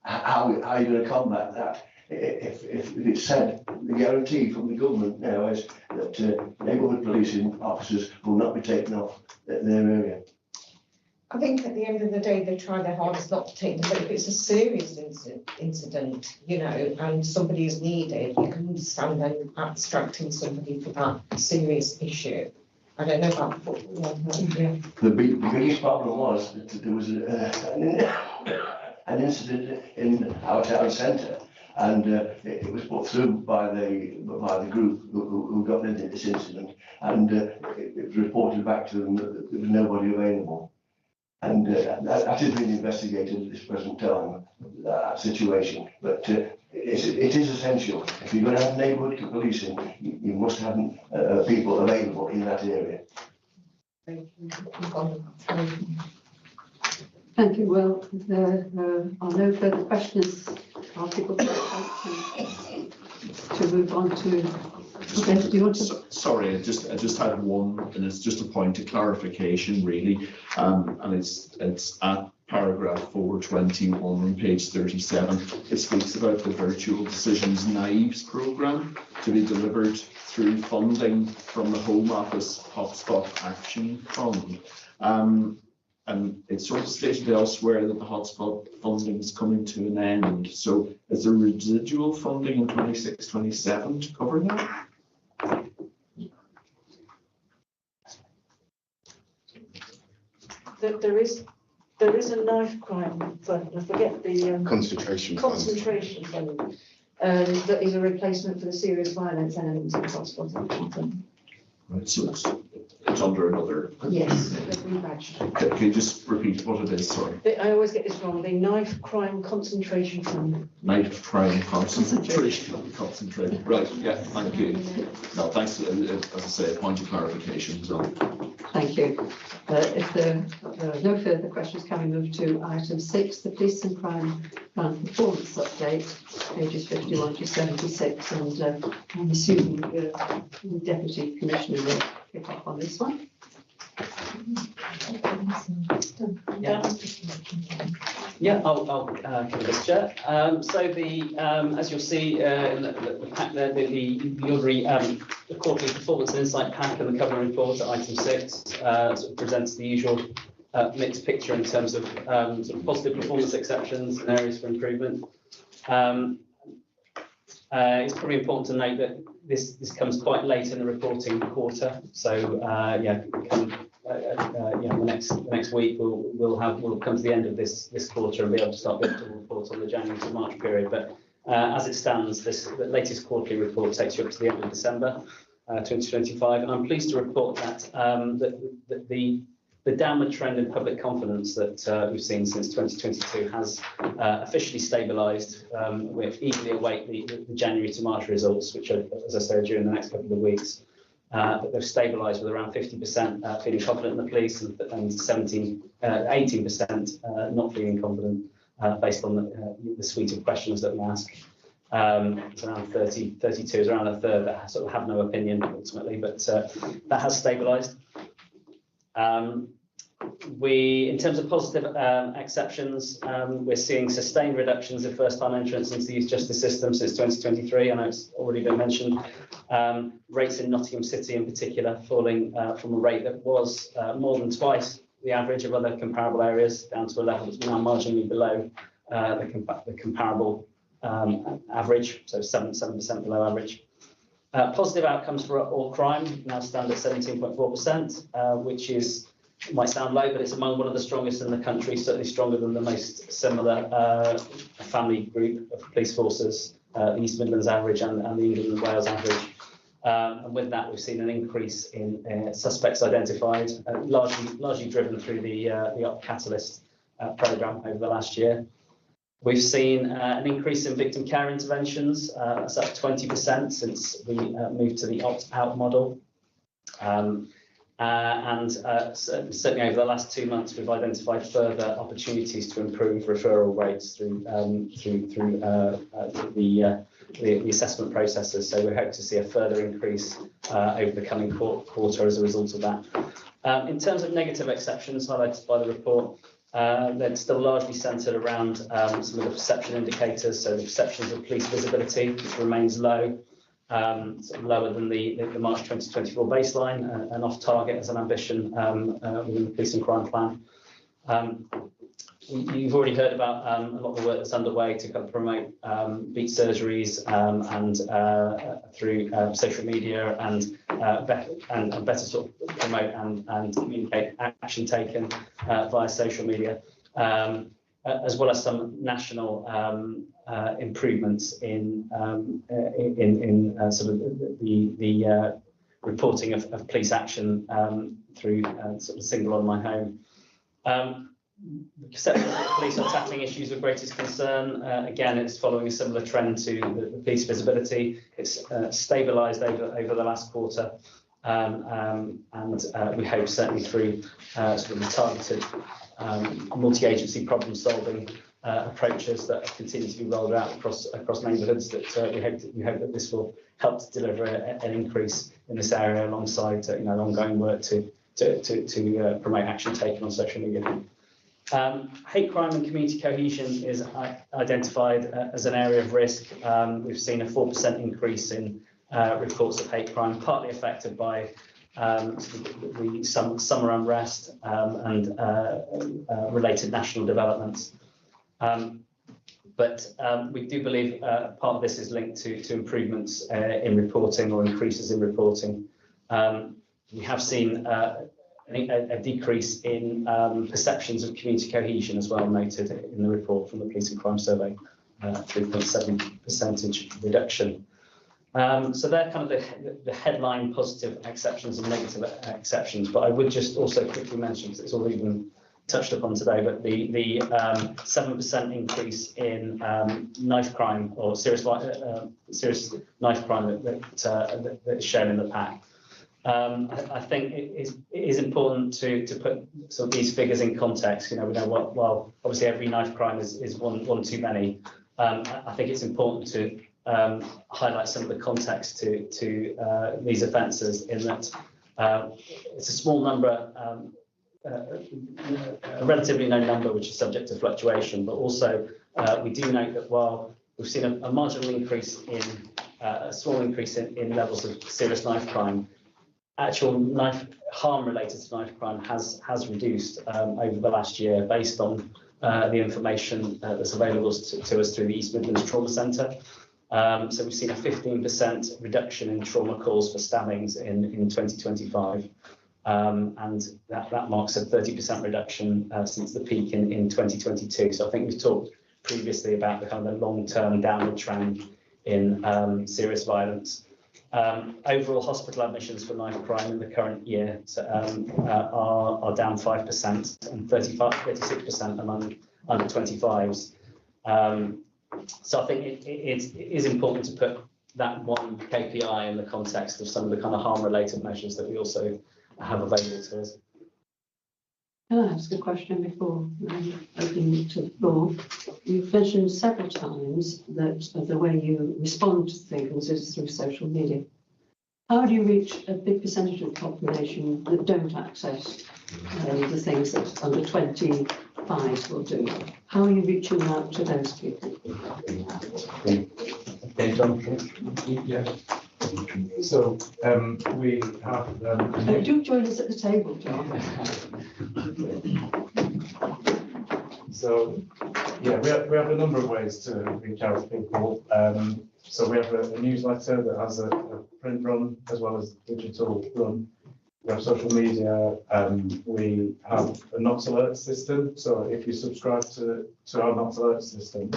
how you're going to combat that. If it's said, the guarantee from the government now is that neighbourhood policing officers will not be taken off their area. I think at the end of the day, they try their hardest not to take them, but if it's a serious incident, you know, and somebody is needed, you can understand them abstracting somebody for that serious issue. I don't know about football. Yeah. The biggest problem was that there was an incident in our town centre, and it was put through by the group who got into this incident, and it was reported back to them that there was nobody available. And that is being investigated at this present time, that situation. But it is essential. If you're going to have neighbourhood policing, you must have people available in that area. Thank you. Well, there are no further questions. I'll pick up to move on to. Okay, do you want to? Sorry, I just had one, and it's just a point of clarification, really, and it's at paragraph 421 on page 37. It speaks about the Virtual Decisions Knives programme to be delivered through funding from the Home Office Hotspot Action Fund. And it's sort of stated elsewhere that the hotspot funding is coming to an end. So is there residual funding in 26-27 to cover that? There is a knife crime fund, I forget the Concentration fund. fund, that is a replacement for the serious violence element of the hotspot action fund. Right, so it's under another. Yes, they've rebadged. Can you just repeat what it is? Sorry. I always get this wrong, the knife crime concentration fund. Knife crime concentration. Concentrated. Right. Yeah. Thank you. No, thanks. As I say, a point of clarification as well. Thank you. If there are no further questions, can we move to item 6, the Police and Crime Plan Performance Update, pages 51 to 76, and I'm assuming the Deputy Commissioner will pick up on this one. Yeah, I'll cover this, Chair. So as you'll see in the pack there, the ordinary the quarterly performance and insight pack and the covering report at item 6 sort of presents the usual mixed picture in terms of sort of positive performance exceptions and areas for improvement. It's probably important to note that this comes quite late in the reporting quarter, so the next week we'll come to the end of this quarter and be able to start the report on the January to March period. But as it stands, the latest quarterly report takes you up to the end of December 2025, and I'm pleased to report that that the downward trend in public confidence that we've seen since 2022 has officially stabilised. We eagerly await the January to March results, which are, as I said, during the next couple of weeks. But they've stabilised with around 50% feeling confident in the police and 18% not feeling confident based on the suite of questions that we ask. It's around 32 is around a third that sort of have no opinion ultimately, but that has stabilised. In terms of positive exceptions, we're seeing sustained reductions in first-time entrants into the youth justice system since 2023. I know it's already been mentioned. Rates in Nottingham City in particular falling from a rate that was more than twice the average of other comparable areas down to a level that's now marginally below the comparable average, so 7% below average. Positive outcomes for all crime now stand at 17.4%, which is, might sound low, but it's among one of the strongest in the country, certainly stronger than the most similar family group of police forces, the East Midlands average and the England and Wales average. And with that, we've seen an increase in suspects identified, largely driven through the Up Catalyst programme over the last year. We've seen an increase in victim care interventions. That's up 20% since we moved to the opt-out model. Certainly over the last 2 months, we've identified further opportunities to improve referral rates through the assessment processes. So we hope to see a further increase over the coming quarter as a result of that. In terms of negative exceptions highlighted by the report, they're still largely centred around some of the perception indicators. So the perceptions of police visibility, which remains low. Sort of lower than the March 2024 baseline and off target as an ambition within the Police and Crime Plan. You've already heard about a lot of the work that's underway to kind of promote beat surgeries and through social media and better sort of promote and communicate action taken via social media, as well as some national improvements in sort of the reporting of police action through sort of single online home. The perception that police are tackling issues of greatest concern, again, it's following a similar trend to the police visibility. It's stabilised over the last quarter, and we hope certainly through sort of the targeted multi-agency problem-solving approaches that continue to be rolled out across neighbourhoods. That we hope that this will help to deliver an increase in this area alongside ongoing work to promote action taken on social media. Hate crime and community cohesion is identified as an area of risk. We've seen a 4% increase in reports of hate crime, partly affected by some summer unrest and related national developments. But we do believe part of this is linked to improvements in reporting or increases in reporting. We have seen a decrease in perceptions of community cohesion as well, noted in the report from the Police and Crime Survey, 3.7% reduction. So they're kind of the headline positive exceptions and negative exceptions. But I would just also quickly mention, because it's already been touched upon today, but the 7% increase in knife crime or serious knife crime that's shown in the pack. I think it is important to put some of these figures in context. You know, we know while obviously every knife crime is one too many. I think it's important to highlight some of the context to these offences, in that it's a small number, a relatively low number, which is subject to fluctuation, but also we do note that while we've seen a marginal increase in a small increase in levels of serious knife crime, actual knife harm related to knife crime has reduced over the last year, based on the information that's available to us through the East Midlands Trauma Centre. So we've seen a 15% reduction in trauma calls for stabbings in 2025. And that marks a 30% reduction since the peak in 2022. So I think we've talked previously about the kind of long-term downward trend in serious violence. Overall hospital admissions for knife crime in the current year are down 5% and 36% among under 25s. So I think it is important to put that one KPI in the context of some of the kind of harm-related measures that we also have available to us. Can I ask a question before opening to the floor? You've mentioned several times that the way you respond to things is through social media. How do you reach a big percentage of the population that don't access the things that under 25s will do? How are you reaching out to those people? Yeah. So we have. Do join us at the table, John. So yeah, we have a number of ways to reach out to people. So we have a newsletter that has a print run as well as digital run. We have social media. We have a Not Alert system. So if you subscribe to our Not Alert system,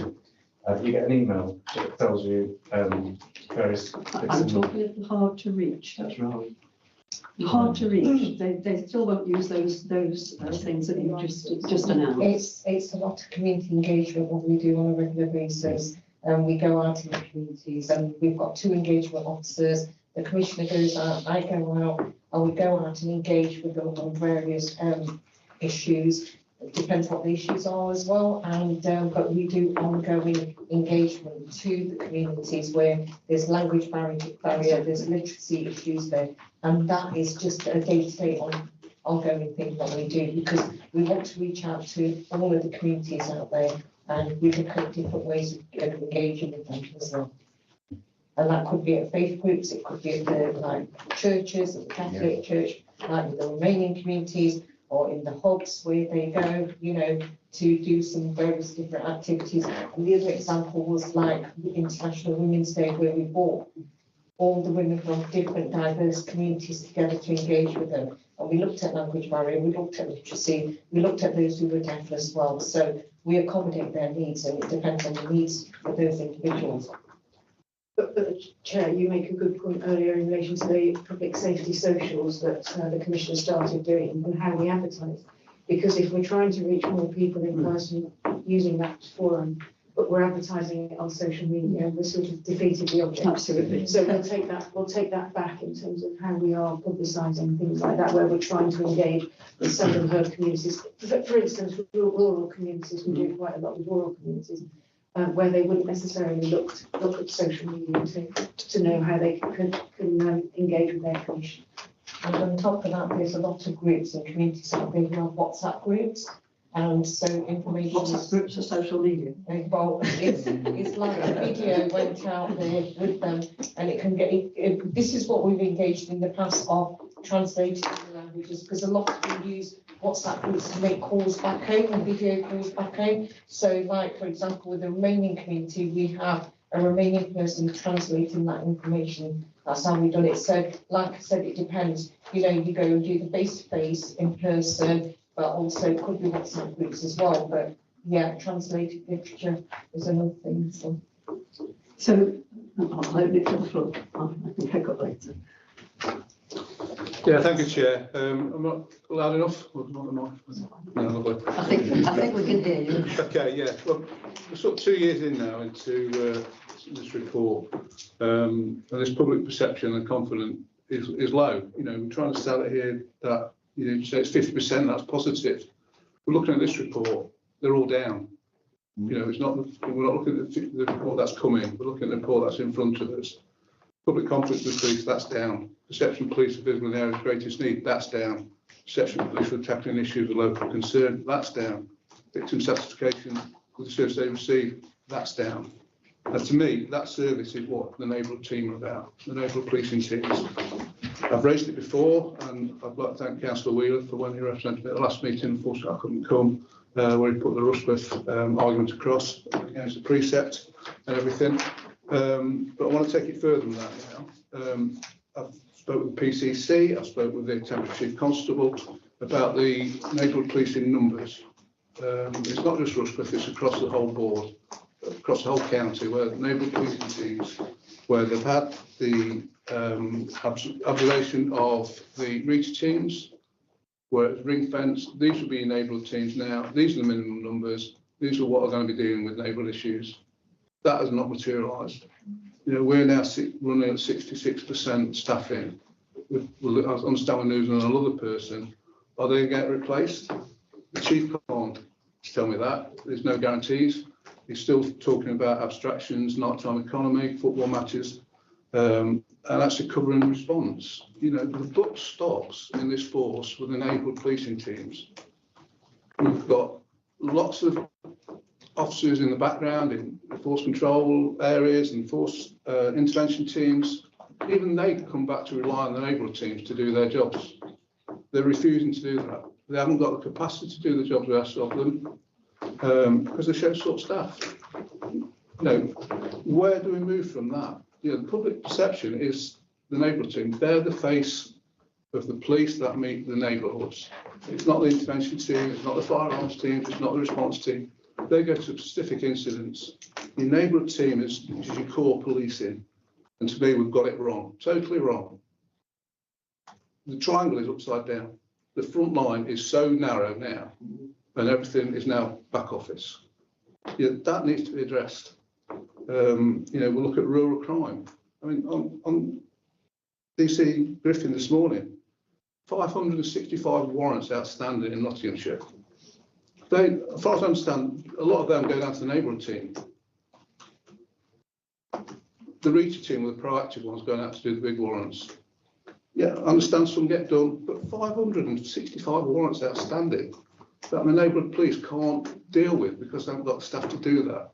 you get an email that tells you various. I'm talking hard to reach. That's right. Hard to reach. They still won't use those things that you just announced. It's a lot of community engagement what we do on a regular basis. We go out in the communities, and we've got 2 engagement officers. The commissioner goes out, I go out, and we go out and engage with them on various issues. It depends what the issues are as well, and but we do ongoing engagement to the communities where there's language barrier, there's literacy issues there, and that is just a day-to-day ongoing thing that we do, because we want to reach out to all of the communities out there, and we look at different ways of engaging with them as well. And that could be at faith groups, it could be at the churches, at the Catholic Church, like with the Romanian communities, or in the hubs where they go, you know, to do some various different activities. And the other example was like the International Women's Day, where we brought all the women from different diverse communities together to engage with them. And we looked at language barrier, we looked at literacy, we looked at those who were deaf as well. So we accommodate their needs, and it depends on the needs of those individuals. But Chair, you make a good point earlier in relation to the public safety socials that the Commissioner started doing and how we advertise. Because if we're trying to reach more people in person using that forum, but we're advertising it on social media, we're sort of defeated the object. Absolutely. So we'll take that back in terms of how we are publicising things like that, where we're trying to engage with some of the communities. For instance, rural communities, we do quite a lot with rural communities. Where they wouldn't necessarily look at social media to know how they can engage with their commission. And on top of that, there's a lot of groups and communities out there who have WhatsApp groups, And so information. WhatsApp groups or social media? Well, it's like a video went out there with them, and it can get, this is what we've engaged in the past of translating the languages, because a lot of them use WhatsApp groups to make calls back home and video calls back home. So like, for example, with the Romanian community, we have a Romanian person translating that information. That's how we've done it. So like I said, it depends. You know, you go and do the face-to-face in person, but also it could be WhatsApp groups as well. But yeah, translated literature is another thing. So I'll open it to the floor. I can pick up later. Yeah, thank you, Chair. I'm not loud enough. Or not enough? No, lovely. I think we can hear you. Okay, yeah. Well, we're sort of 2 years in now into this report, and this public perception and confidence is low. You know, we're trying to sell it here that you say it's 50%. That's positive. We're looking at this report; they're all down. You know, it's not. We're not looking at the report that's coming. We're looking at the report that's in front of us. Public confidence with police, that's down. Perception police are visible in areas of greatest need, that's down. Perception police for tackling issues of local concern, that's down. Victim satisfaction with the service they receive, that's down. And to me, that service is what the neighbourhood team are about, the neighbourhood policing teams. I've raised it before, and I'd like to thank Councillor Wheeler for when he represented me at the last meeting. Unfortunately, I couldn't come, where he put the Rushworth argument across against the precept and everything. But I want to take it further than that now. I've spoke with the PCC, I've spoke with the Temporary Chief Constable about the neighbourhood policing numbers. It's not just Rushcliffe, it's across the whole board, across the whole county, where the neighbourhood policing teams, where they've had the observation of the reach teams, where it's ring fence. These will be neighbourhood teams now. These are the minimum numbers. These are what are going to be dealing with neighbourhood issues. That has not materialised. You know, we're now running at 66% staffing. I understand we're losing another person. Are they going to get replaced? The chief can't tell me that. There's no guarantees. He's still talking about abstractions, nighttime economy, football matches, and actually covering response. You know, the buck stops in this force with the neighbourhood policing teams. We've got lots of officers in the background in force control areas and force intervention teams. Even they come back to rely on the neighbourhood teams to do their jobs. They're refusing to do that. They haven't got the capacity to do the jobs we asked of them because they're short staff. You know, where do we move from that? You know, the public perception is the neighbourhood team. They're the face of the police that meet the neighbourhoods. It's not the intervention team, it's not the firearms team, it's not the response team. They go to specific incidents. The neighbourhood team is your core policing. And to me, we've got it wrong, totally wrong. The triangle is upside down. The front line is so narrow now, and everything is now back office. Yeah, that needs to be addressed. You know, we'll look at rural crime. I mean, on DC Griffin this morning, 565 warrants outstanding in Nottinghamshire. They, as far as I understand, a lot of them go down to the neighbourhood team. The reach team were the proactive ones going out to do the big warrants. Yeah, I understand some get done, but 565 warrants outstanding that the neighbourhood police can't deal with because they haven't got the staff to do that.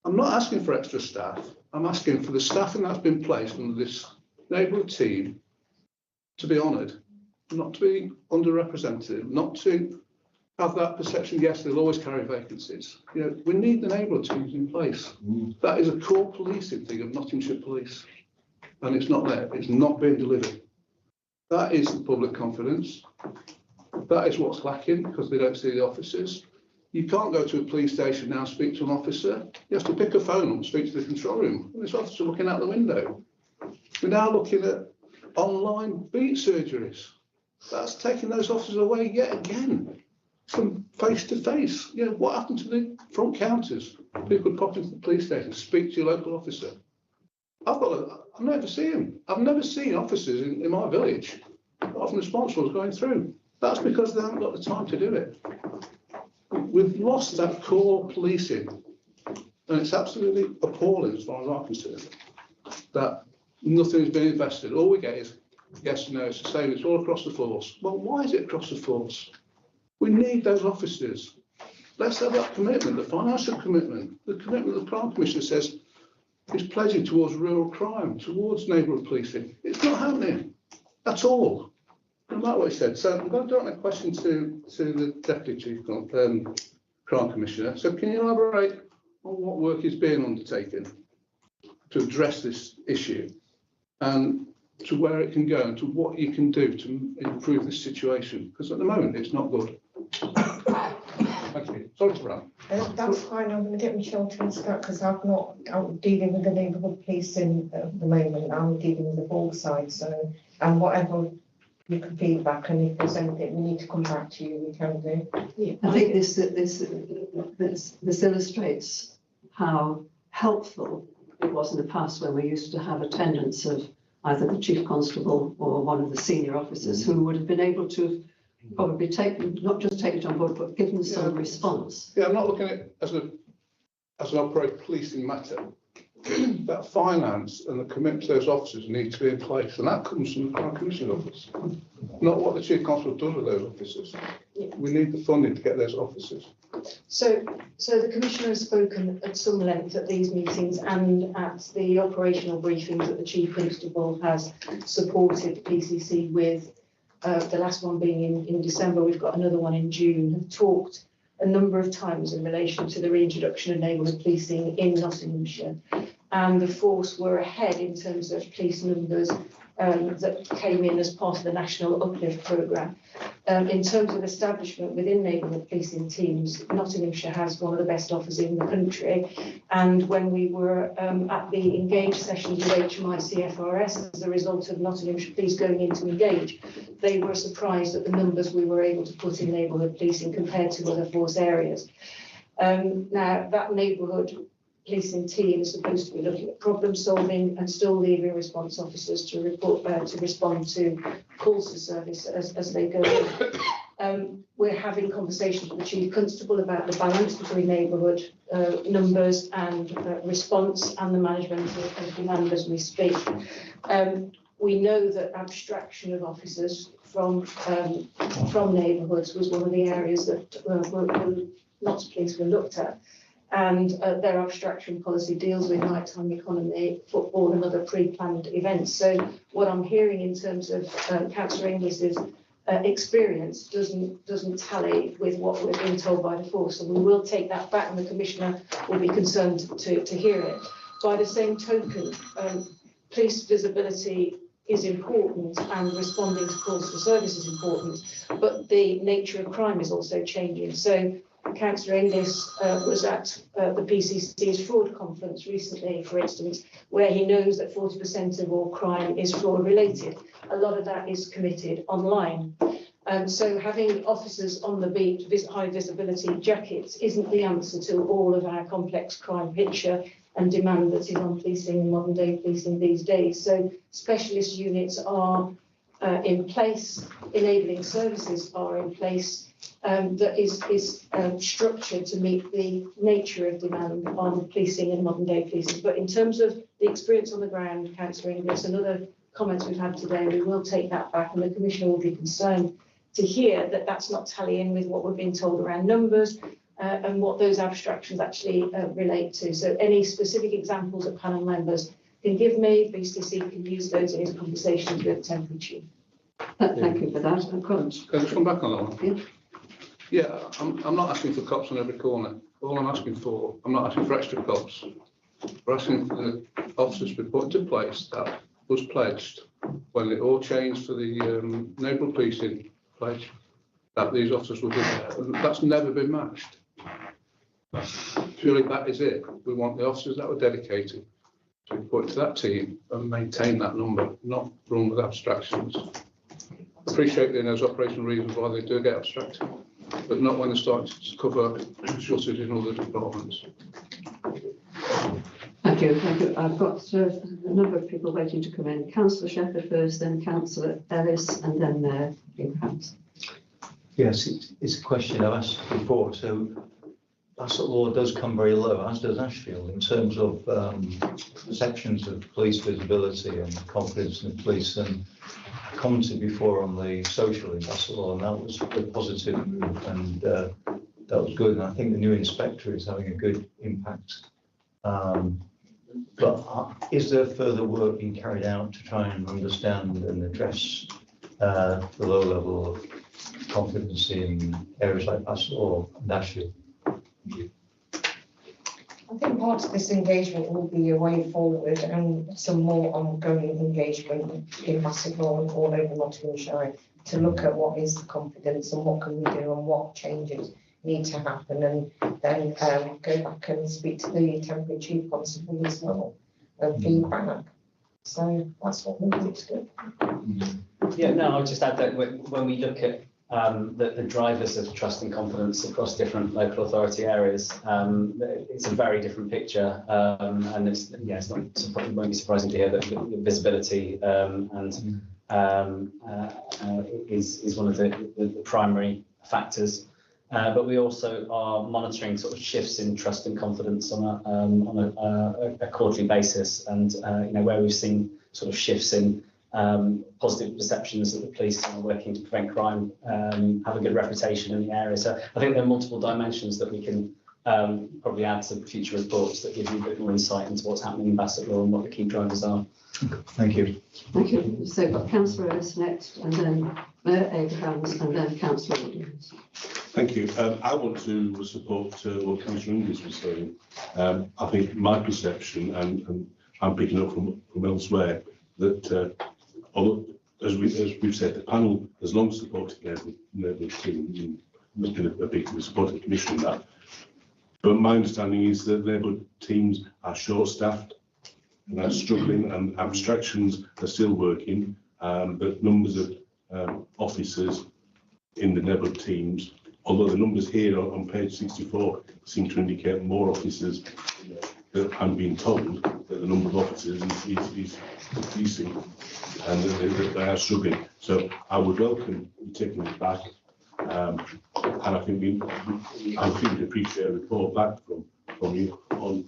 I'm not asking for extra staff. I'm asking for the staffing that's been placed under this neighbourhood team to be honoured, not to be underrepresented, not to have that perception, yes, they'll always carry vacancies. You know, we need the neighbourhood teams in place. That is a core policing thing of Nottinghamshire Police. And it's not there, it's not being delivered. That is the public confidence. That is what's lacking because they don't see the officers. You can't go to a police station now and speak to an officer. You have to pick a phone up and speak to the control room. And this officer looking out the window. We're now looking at online beat surgeries. That's taking those officers away yet again. From face to face. You know, what happened to the front counters? People pop into the police station, speak to your local officer. I've never seen them. I've never seen officers in my village, often responsible going through. That's because they haven't got the time to do it. We've lost that core policing. And it's absolutely appalling as far as I'm concerned that nothing's been invested. All we get is yes, no, it's the same. It's all across the force. Well, why is it across the force? We need those officers. Let's have that commitment, the financial commitment, the commitment the Crime Commissioner says is pledging towards rural crime, towards neighbourhood policing. It's not happening at all. No matter what he said. So I'm going to direct my question to the Deputy Chief Crime Commissioner. So can you elaborate on what work is being undertaken to address this issue and to where it can go and to what you can do to improve this situation? Because at the moment it's not good. Thank you. Sorry to run. That's fine. I'm going to get Michelle to answer that because I'm dealing with the neighbourhood policing at the moment. I'm dealing with the ball side. So, and whatever you can feedback, and if there's anything we need to come back to you, we can do. Yeah, I think this illustrates how helpful it was in the past when we used to have attendance of either the Chief Constable or one of the senior officers who would have been able to probably not just take it on board, but given some response. Yeah, I'm not looking at it as an operating policing matter. That finance and the commitment to those officers need to be in place, and that comes from the Crime Commissioner's office, not what the Chief Constable does with those officers. We need the funding to get those officers. So the Commissioner has spoken at some length at these meetings and at the operational briefings that the Chief Constable has supported the PCC with. The last one being in December, we've got another one in June, have talked a number of times in relation to the reintroduction of neighbourhood policing in Nottinghamshire. And the force were ahead in terms of police numbers that came in as part of the National Uplift Programme. In terms of establishment within neighbourhood policing teams, Nottinghamshire has one of the best offers in the country. And when we were at the Engage sessions with HMI CFRS, as a result of Nottinghamshire Police going into Engage, they were surprised at the numbers we were able to put in neighbourhood policing compared to other force areas. Now, that neighbourhood policing team is supposed to be looking at problem solving and still leaving response officers to respond to calls for service as they go in. We're having conversations with the Chief Constable about the balance between neighbourhood numbers and response and the management of demand as we speak. We know that abstraction of officers from neighbourhoods was one of the areas that lots of police were looked at. And their abstraction policy deals with nighttime economy, football and other pre-planned events. So what I'm hearing in terms of Councillor Inglis's experience doesn't tally with what we're being told by the force. So we will take that back and the Commissioner will be concerned to hear it. By the same token, police visibility is important and responding to calls for service is important, but the nature of crime is also changing. So Councillor Inglis was at the PCC's fraud conference recently, for instance, where he knows that 40% of all crime is fraud related. A lot of that is committed online. So having officers on the beat, high visibility jackets isn't the answer to all of our complex crime picture and demand that is on policing, modern day policing these days. So specialist units are in place, enabling services are in place, that is structured to meet the nature of demand on policing and modern day policing. But in terms of the experience on the ground, Councillor Inglis, and other comments we've had today, we will take that back and the Commissioner will be concerned to hear that that's not tallying with what we're being told around numbers and what those abstractions actually relate to. So any specific examples that panel members can give me, BCC can use those in his conversations with Temporary Chief. Thank you for that. Can I just come back on that one? Yeah. Yeah, I'm not asking for cops on every corner. All I'm asking for, I'm not asking for extra cops. We're asking for the officers to be put into place that was pledged when it all changed for the neighbourhood policing pledge, that these officers will be there. And that's never been matched. Surely that is it. We want the officers that were dedicated to be put into that team and maintain that number, not run with abstractions. Appreciate those operational reasons why they do get abstracted, but not when they're starting to cover shortages in other departments. Thank you, thank you. I've got a number of people waiting to come in. Councillor Shepherd first, then Councillor Ellis, and then perhaps. Yes, it's a question I've asked before. So Bassetlaw does come very low, as does Ashfield, in terms of perceptions of police visibility and confidence in the police. And I commented before on the social in Bassetlaw, and that was a positive move, and that was good. And I think the new inspector is having a good impact. But is there further work being carried out to try and understand and address the low level of confidence in areas like Bassetlaw and Ashfield? I think part of this engagement will be a way forward and some more ongoing engagement in Bassetlaw and all over Nottinghamshire to look at what is the confidence and what can we do and what changes need to happen, and then go back and speak to the temporary chief constable as well and feedback. So that's what we need to do. Yeah, no, I'll just add that when we look at the drivers of trust and confidence across different local authority areas, it's a very different picture, and it's not it won't be surprising to hear that visibility is one of the primary factors. But we also are monitoring sort of shifts in trust and confidence on a quarterly basis, and where we've seen sort of shifts in positive perceptions that the police are working to prevent crime, have a good reputation in the area. So I think there are multiple dimensions that we can probably add to future reports that give you a bit more insight into what's happening in Bassetlaw and what the key drivers are. Thank you. Thank you. So we've got Councillor Ellis next, and then Mayor Abrahams, and then Councillor Williams. Thank you. I want to support what Councillor Inglis was saying. I think my perception, and I'm picking up from elsewhere, that although, as we've said, the panel has long supported neighbourhood teams, and there's been a big support of the Commission in that. But my understanding is that neighbourhood teams are short-staffed and are struggling, and abstractions are still working, but numbers of officers in the neighbourhood teams, although the numbers here on page 64 seem to indicate more officers, that I'm being told that the number of officers is decreasing and that they are struggling. So I would welcome you taking it back, and I think we'd appreciate a report back from you on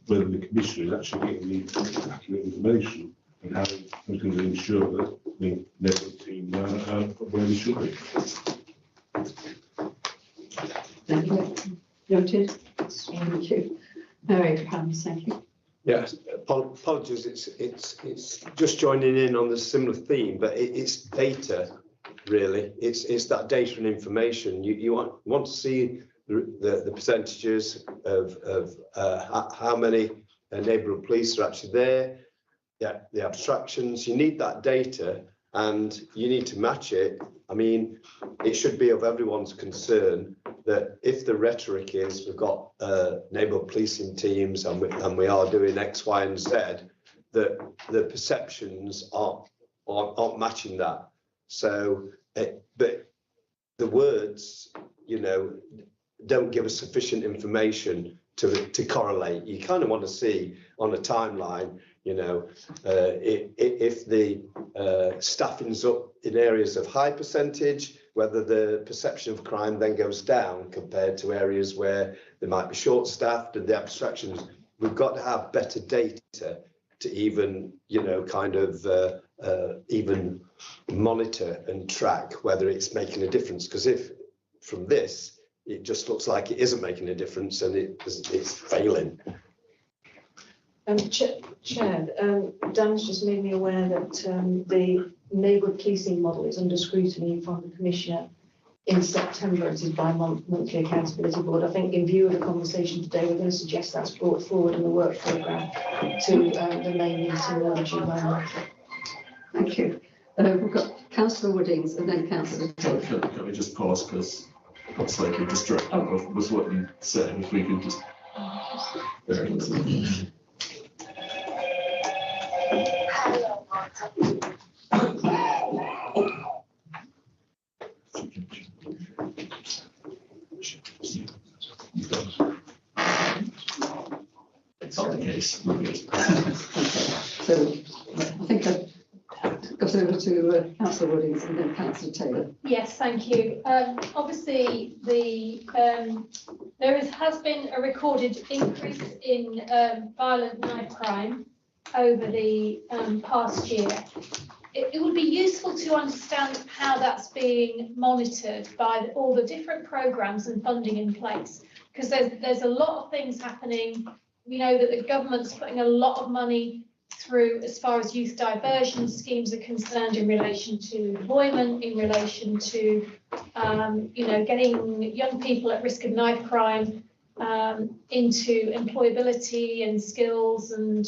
whether the Commissioner is actually getting the accurate information and how we're going to ensure that the neighbourhood team are where they should be. Thank you. Noted. Thank you. Mayor Abrahams, thank you. Yes, apologies, it's just joining in on the similar theme, but it's data, really. It's that data and information. You want to see the percentages of how many neighbourhood police are actually there, the abstractions. You need that data, and you need to match it. I mean, it should be of everyone's concern that if the rhetoric is we've got neighbourhood policing teams and we are doing X, Y, and Z, that the perceptions aren't matching that. So, but the words, don't give us sufficient information to correlate. You kind of want to see on a timeline, if the staffing's up in areas of high percentage, whether the perception of crime then goes down compared to areas where they might be short-staffed, and the abstractions. We've got to have better data to even, even monitor and track whether it's making a difference. Because if from this, it just looks like it isn't making a difference and it's failing. Chair, Dan's just made me aware that the neighbourhood policing model is under scrutiny from the Commissioner in September. It is by monthly accountability board. I think in view of the conversation today, we're going to suggest that's brought forward in the work programme to the main meeting over July. Thank you. We've got Councillor Woodings and then Councillor Taylor. Can we just pause, because I'm slightly distracted with what you said, if we could just... There it is. It's not the case. So I think I've got over to Councillor Woodings and then Councillor Taylor. Yes, thank you. Obviously, the has been a recorded increase in violent knife crime over the past year. It would be useful to understand how that's being monitored by all the different programmes and funding in place, because there's a lot of things happening. We know that the government's putting a lot of money through as far as youth diversion schemes are concerned, in relation to employment, in relation to getting young people at risk of knife crime into employability and skills and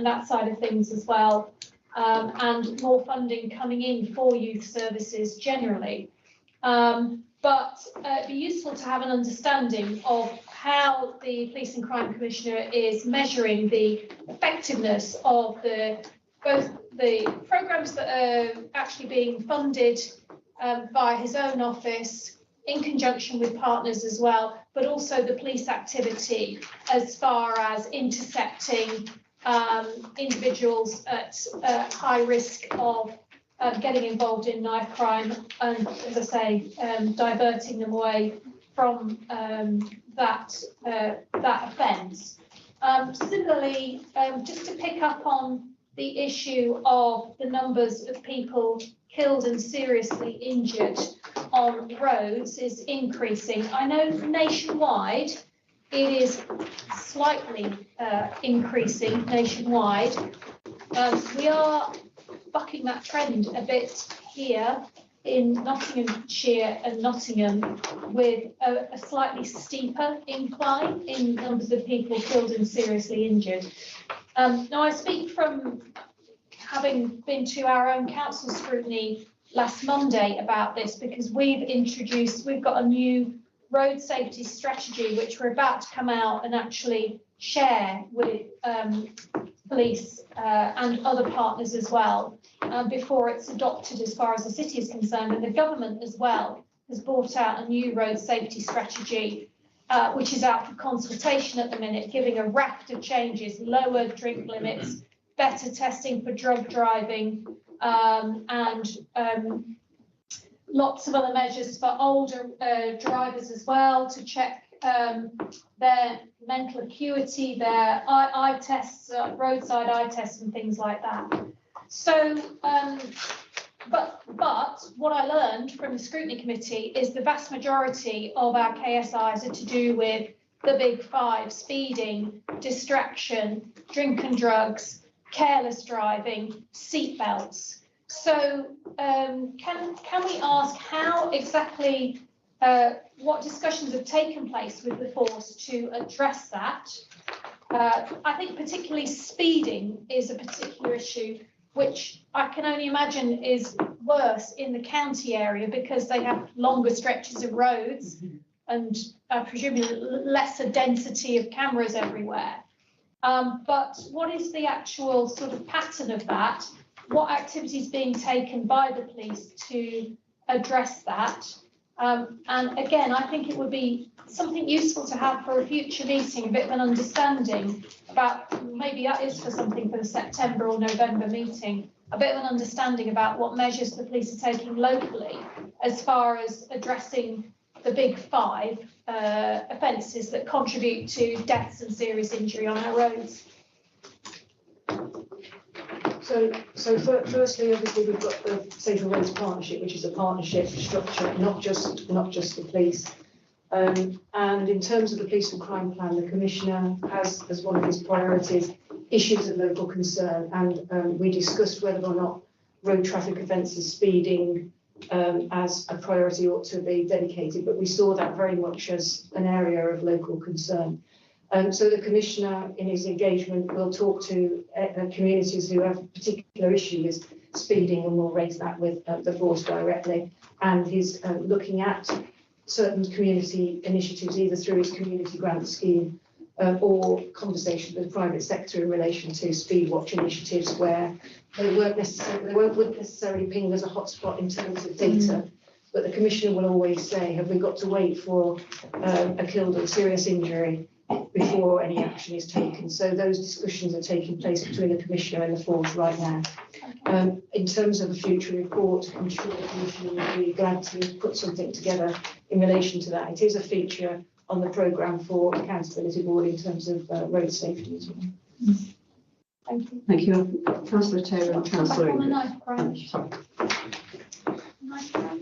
that side of things as well, and more funding coming in for youth services generally. But it'd be useful to have an understanding of how the Police and Crime Commissioner is measuring the effectiveness of both the programmes that are actually being funded by his own office in conjunction with partners as well, but also the police activity as far as intercepting individuals at high risk of getting involved in knife crime and, as I say, diverting them away from that offence. Similarly, just to pick up on the issue of the numbers of people killed and seriously injured on roads is increasing. I know nationwide it is slightly increasing nationwide. We are bucking that trend a bit here in Nottinghamshire and Nottingham, with a slightly steeper incline in numbers of people killed and seriously injured. Now, I speak from having been to our own council scrutiny last Monday about this, because we've got a new road safety strategy which we're about to come out and actually share with police and other partners as well, before it's adopted as far as the city is concerned. And the government as well has brought out a new road safety strategy, which is out for consultation at the minute, giving a raft of changes: lower drink limits, better testing for drug driving, and lots of other measures for older drivers as well, to check their mental acuity, their eye tests, roadside eye tests and things like that. So, but what I learned from the scrutiny committee is the vast majority of our KSIs are to do with the big five: speeding, distraction, drink and drugs, careless driving, seatbelts. So can we ask how exactly, what discussions have taken place with the force to address that? I think particularly speeding is a particular issue, which I can only imagine is worse in the county area, because they have longer stretches of roads and presumably lesser density of cameras everywhere. But what is the actual sort of pattern of that? What activities being taken by the police to address that? And again, I think it would be something useful to have for a future meeting, a bit of an understanding about, maybe that is for something for the September or November meeting, a bit of an understanding about what measures the police are taking locally as far as addressing the big five offences that contribute to deaths and serious injury on our roads. So firstly, obviously, we've got the Safer Roads Partnership, which is a partnership structure, not just the police. And in terms of the Police and Crime Plan, the Commissioner has, as one of his priorities, issues of local concern. And we discussed whether or not road traffic offences, speeding, as a priority ought to be dedicated. But we saw that very much as an area of local concern. So the Commissioner, in his engagement, will talk to communities who have a particular issue with speeding, and will raise that with the force directly. And he's looking at certain community initiatives, either through his community grant scheme or conversations with the private sector in relation to speed watch initiatives, where they wouldn't necessarily ping as a hotspot in terms of data. But the Commissioner will always say, have we got to wait for a killed or serious injury before any action is taken? So those discussions are taking place between the Commissioner and the force right now. In terms of a future report, I'm sure the Commissioner will be glad to put something together in relation to that. It is a feature on the programme for accountability board in terms of road safety as well. Thank you. Thank you. Councillor Taylor and Councillor On the English. knife crime. Knife crime.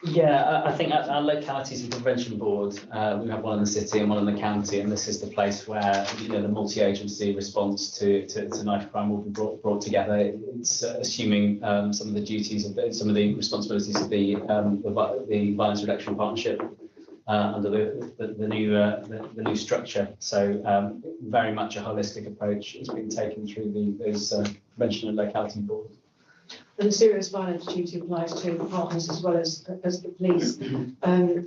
Yeah, I think our localities and prevention board, we have one in the city and one in the county, and this is the place where, you know, the multi-agency response to knife crime will be brought together. It's assuming some of the duties of some of the responsibilities of the violence reduction partnership under the new structure. So very much a holistic approach has been taken through those prevention and locality boards. And the serious violence duty applies to partners as well as the police.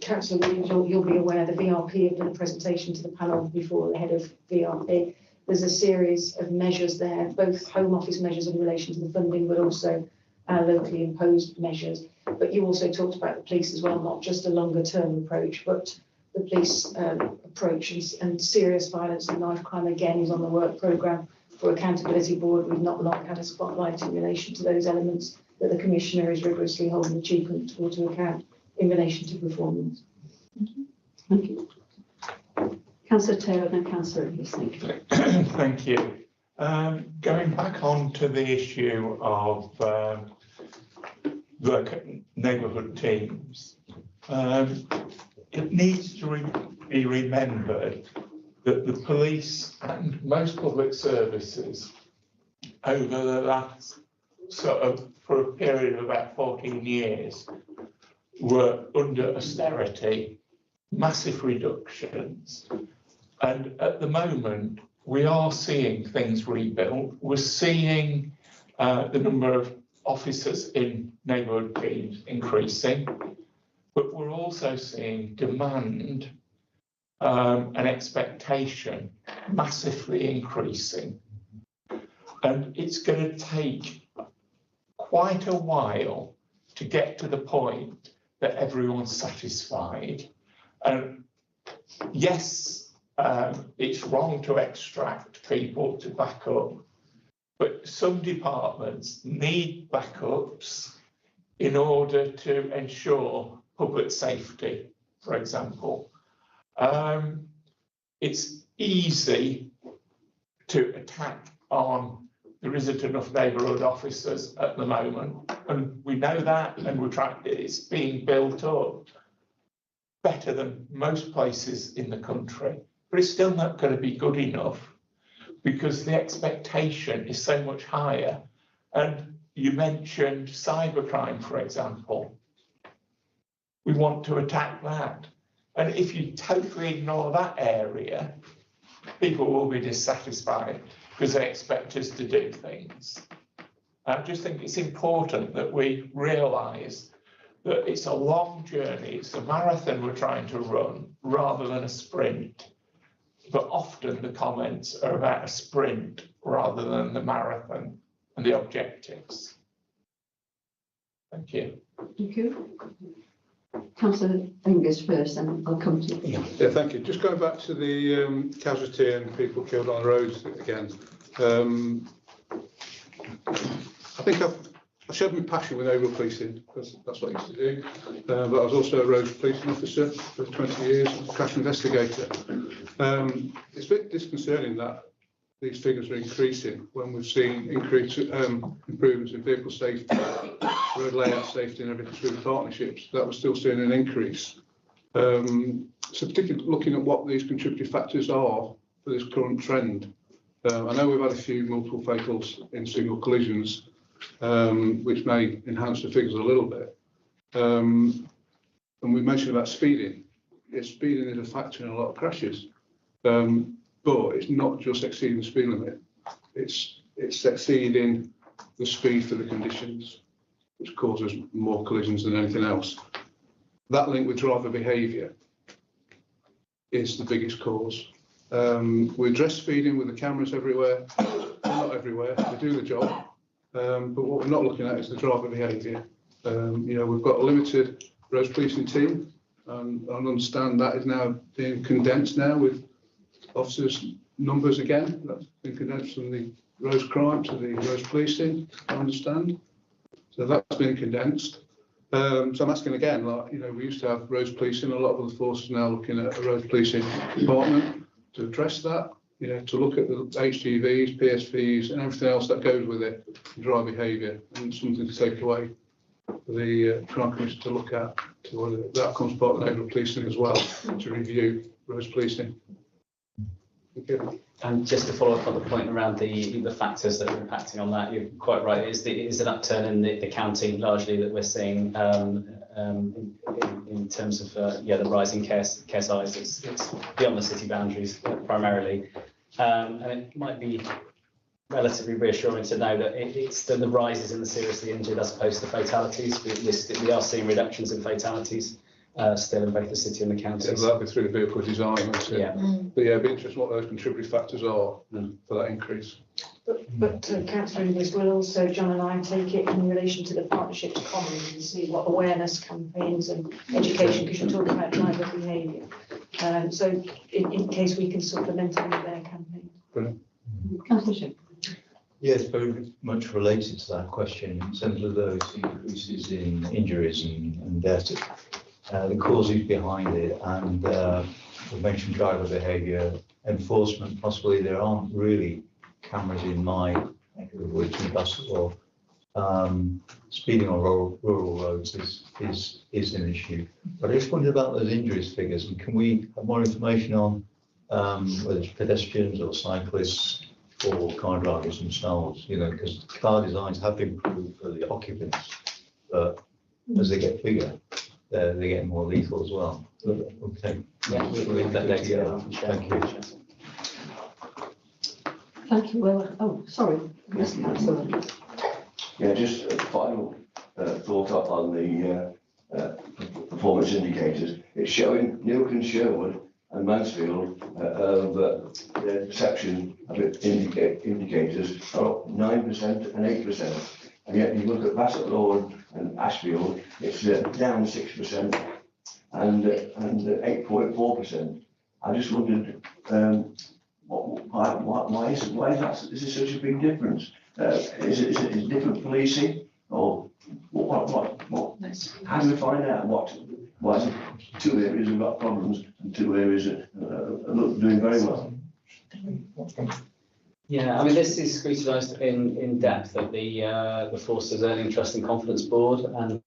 Councillor Williams, you'll be aware the VRP have done a presentation to the panel before the head of VRP. There's a series of measures there, both Home Office measures in relation to the funding, but also locally imposed measures. But you also talked about the police as well, not just a longer term approach, but the police approach and serious violence and knife crime again is on the work programme. For accountability board, we've not long had a spotlight in relation to those elements that the Commissioner is rigorously holding the Chief Constable to account in relation to performance. Thank you. Councillor Taylor and Councillor English, thank you. Thank you. Going back on to the issue of the neighbourhood teams, it needs to be remembered that the police and most public services over the last for a period of about 14 years were under austerity, massive reductions. And at the moment, we are seeing things rebuilt. We're seeing the number of officers in neighbourhood teams increasing, but we're also seeing demand and expectation massively increasing. And it's going to take quite a while to get to the point that everyone's satisfied. And yes, it's wrong to extract people to back up, but some departments need backups in order to ensure public safety, for example. It's easy to attack on there isn't enough neighbourhood officers at the moment, and we know that, and we're trying. It's being built up better than most places in the country, but it's still not going to be good enough because the expectation is so much higher. And you mentioned cybercrime, for example. We want to attack that. And if you totally ignore that area, people will be dissatisfied because they expect us to do things. I just think it's important that we realise that it's a long journey, it's a marathon we're trying to run rather than a sprint. But often the comments are about a sprint rather than the marathon and the objectives. Thank you. Thank you. Councillor English first, and I'll come to you. Yeah, thank you. Just going back to the casualty and people killed on the roads again. I think I've shared my passion with neighbourhood policing because that's what I used to do. But I was also a roads policing officer for 20 years, a crash investigator. It's a bit disconcerting that these figures are increasing when we've seen increased improvements in vehicle safety, road layout safety and everything through partnerships, that we're still seeing an increase. So particularly looking at what these contributory factors are for this current trend. I know we've had a few multiple fatals in single collisions, which may enhance the figures a little bit. And we mentioned about speeding. Yes, speeding is a factor in a lot of crashes. But it's not just exceeding the speed limit. It's exceeding the speed for the conditions, which causes more collisions than anything else. That link with driver behaviour is the biggest cause. We address speeding with the cameras everywhere. Not everywhere, we do the job. But what we're not looking at is the driver behaviour. You know, we've got a limited roads policing team, and I understand that is now being condensed now with officers' numbers again. That's been condensed from the roads crime to the roads policing, I understand. So that's been condensed. So I'm asking again, like, we used to have roads policing, a lot of the forces now looking at a roads policing department to address that, to look at the HGVs, PSVs and everything else that goes with it, dry behaviour, and something to take away for the Crime Commission to look at, to whether that comes part of neighbourhood policing as well, to review roads policing. Thank you. And just to follow up on the point around the factors that are impacting on that, you're quite right. It is an upturn in the county largely that we're seeing in terms of the rising care size. It's beyond the city boundaries primarily, and it might be relatively reassuring to know that it's the rises in the seriously injured as opposed to fatalities. We are seeing reductions in fatalities. Still in both the city and the county. Yeah, that'll be through the vehicle design, won't it? Yeah. But yeah, it'd be interesting what those contributory factors are for that increase. But Councillor Inglis will also, John and I take it in relation to the partnerships commons and see what awareness campaigns and education, because you're talking about driver behaviour. So in case we can supplement any of their campaigns. Brilliant. Councillor. Yes, very much related to that question in terms of those increases in injuries and deaths. The causes behind it, and we mentioned driver behaviour enforcement. Possibly there aren't really cameras in my neck of the woods in Basketball. Speeding on rural roads is an issue. But I just wondered about those injuries figures, and can we have more information on whether it's pedestrians or cyclists or car drivers themselves? Because car designs have improved for the occupants, but as they get bigger, they're getting more lethal as well. Okay. Yeah, we'll leave that data. Thank you. Thank you. Well, sorry. Yes, Councillor. Yeah, just a final thought up on the performance indicators. It's showing Newark and Sherwood and Mansfield of their perception of indicators are up 9% and 8%. And yet you look at Bassett Lawn and Ashfield, it's down 6% and 8.4%. I just wondered why is that? Is it such a big difference? Is it different policing, or what? How do we find out why is it two areas have got problems and two areas are doing very well? Yeah, I mean, this is scrutinised in depth at the Forces Earning Trust and Confidence Board, and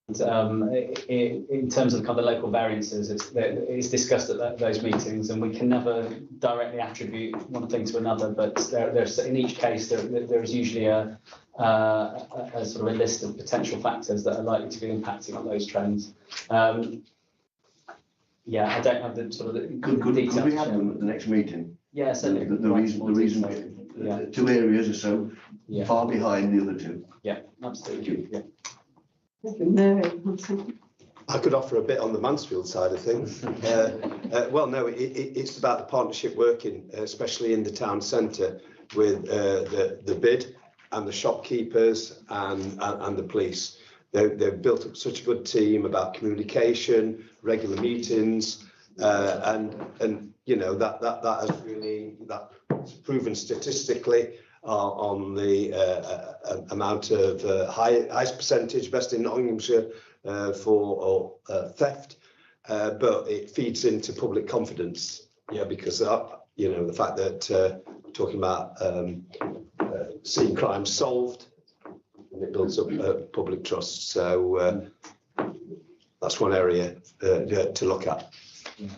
in terms of kind of the local variances, it's discussed at those meetings, and we can never directly attribute one thing to another, but there's in each case there is usually a sort of a list of potential factors that are likely to be impacting on those trends. Yeah, I don't have the sort of the details. Could we have them at the next meeting? Yeah, certainly. The reason. Yeah. Two areas are so far behind the other two. Yeah, absolutely. Yeah. Thank you. Mary. I could offer a bit on the Mansfield side of things. Well, no, it's about the partnership working, especially in the town centre with the bid and the shopkeepers and the police. They've built up such a good team about communication, regular meetings, and that has really proven statistically on the amount of highest percentage best in Nottinghamshire for theft, but it feeds into public confidence. Yeah, because the fact that talking about seeing crime solved, and it builds up public trust. So that's one area to look at.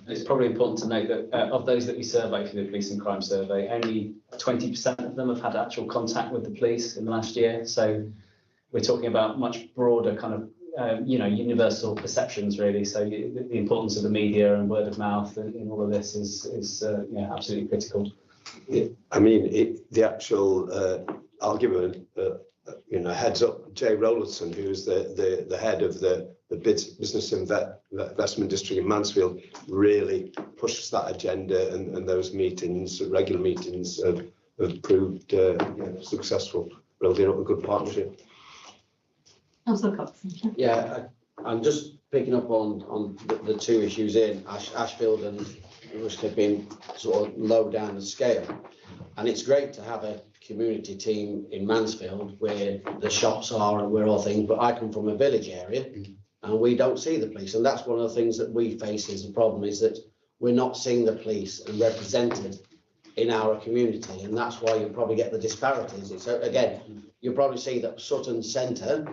It's probably important to note that of those that we survey for the Police and Crime Survey, only 20% of them have had actual contact with the police in the last year. So we're talking about much broader kind of, universal perceptions really. So the importance of the media and word of mouth in all of this is absolutely critical. I mean, the actual, I'll give a heads up. Jay Rollerton, who's the head of the business investment district in Mansfield, really pushes that agenda, and those meetings, regular meetings, have proved successful, building up a good partnership. Yeah, I'm just picking up on the two issues in Ashfield and Rushcliffe being sort of low down the scale, and it's great to have a community team in Mansfield where the shops are and where all things, but I come from a village area, and we don't see the police. And that's one of the things that we face as a problem, is that we're not seeing the police and represented in our community. And that's why you probably get the disparities. It's, again, you'll probably see that Sutton Centre,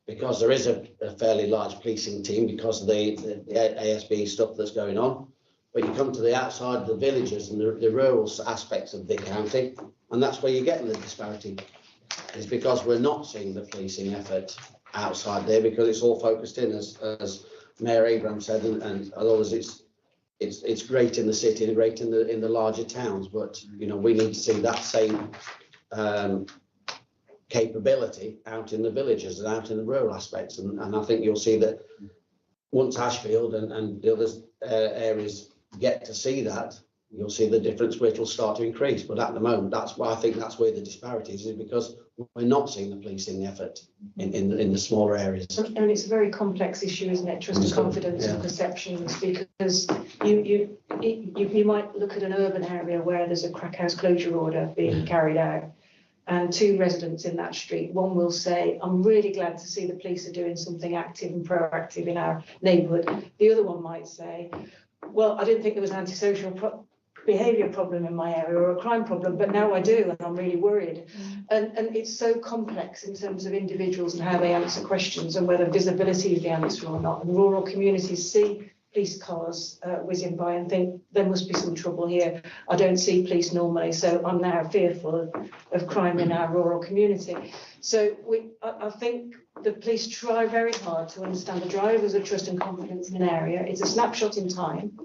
because there is a fairly large policing team because of the ASB stuff that's going on. But you come to the outside of the villages and the rural aspects of the county, and that's where you get the disparity. It's because we're not seeing the policing effort outside there, because it's all focused in, as Mayor Abraham said, and others. It's great in the city and great in the larger towns, but you know, we need to see that same capability out in the villages and out in the rural aspects. And I think you'll see that once Ashfield and the other areas get to see that, you'll see the difference where it'll start to increase. But at the moment, that's why I think that's where the disparities is, because we're not seeing the policing effort in the smaller areas. And it's a very complex issue, isn't it? Trust and confidence and perceptions, because you might look at an urban area where there's a crack house closure order being carried out, and two residents in that street. One will say, I'm really glad to see the police are doing something active and proactive in our neighbourhood. The other one might say, well, I didn't think there was an antisocial behaviour problem in my area or a crime problem, but now I do, and I'm really worried. And it's so complex in terms of individuals and how they answer questions and whether visibility is the answer or not. And rural communities see police cars whizzing by and think there must be some trouble here. I don't see police normally, so I'm now fearful of crime in our rural community. So I think the police try very hard to understand the drivers of trust and confidence in an area. It's a snapshot in time,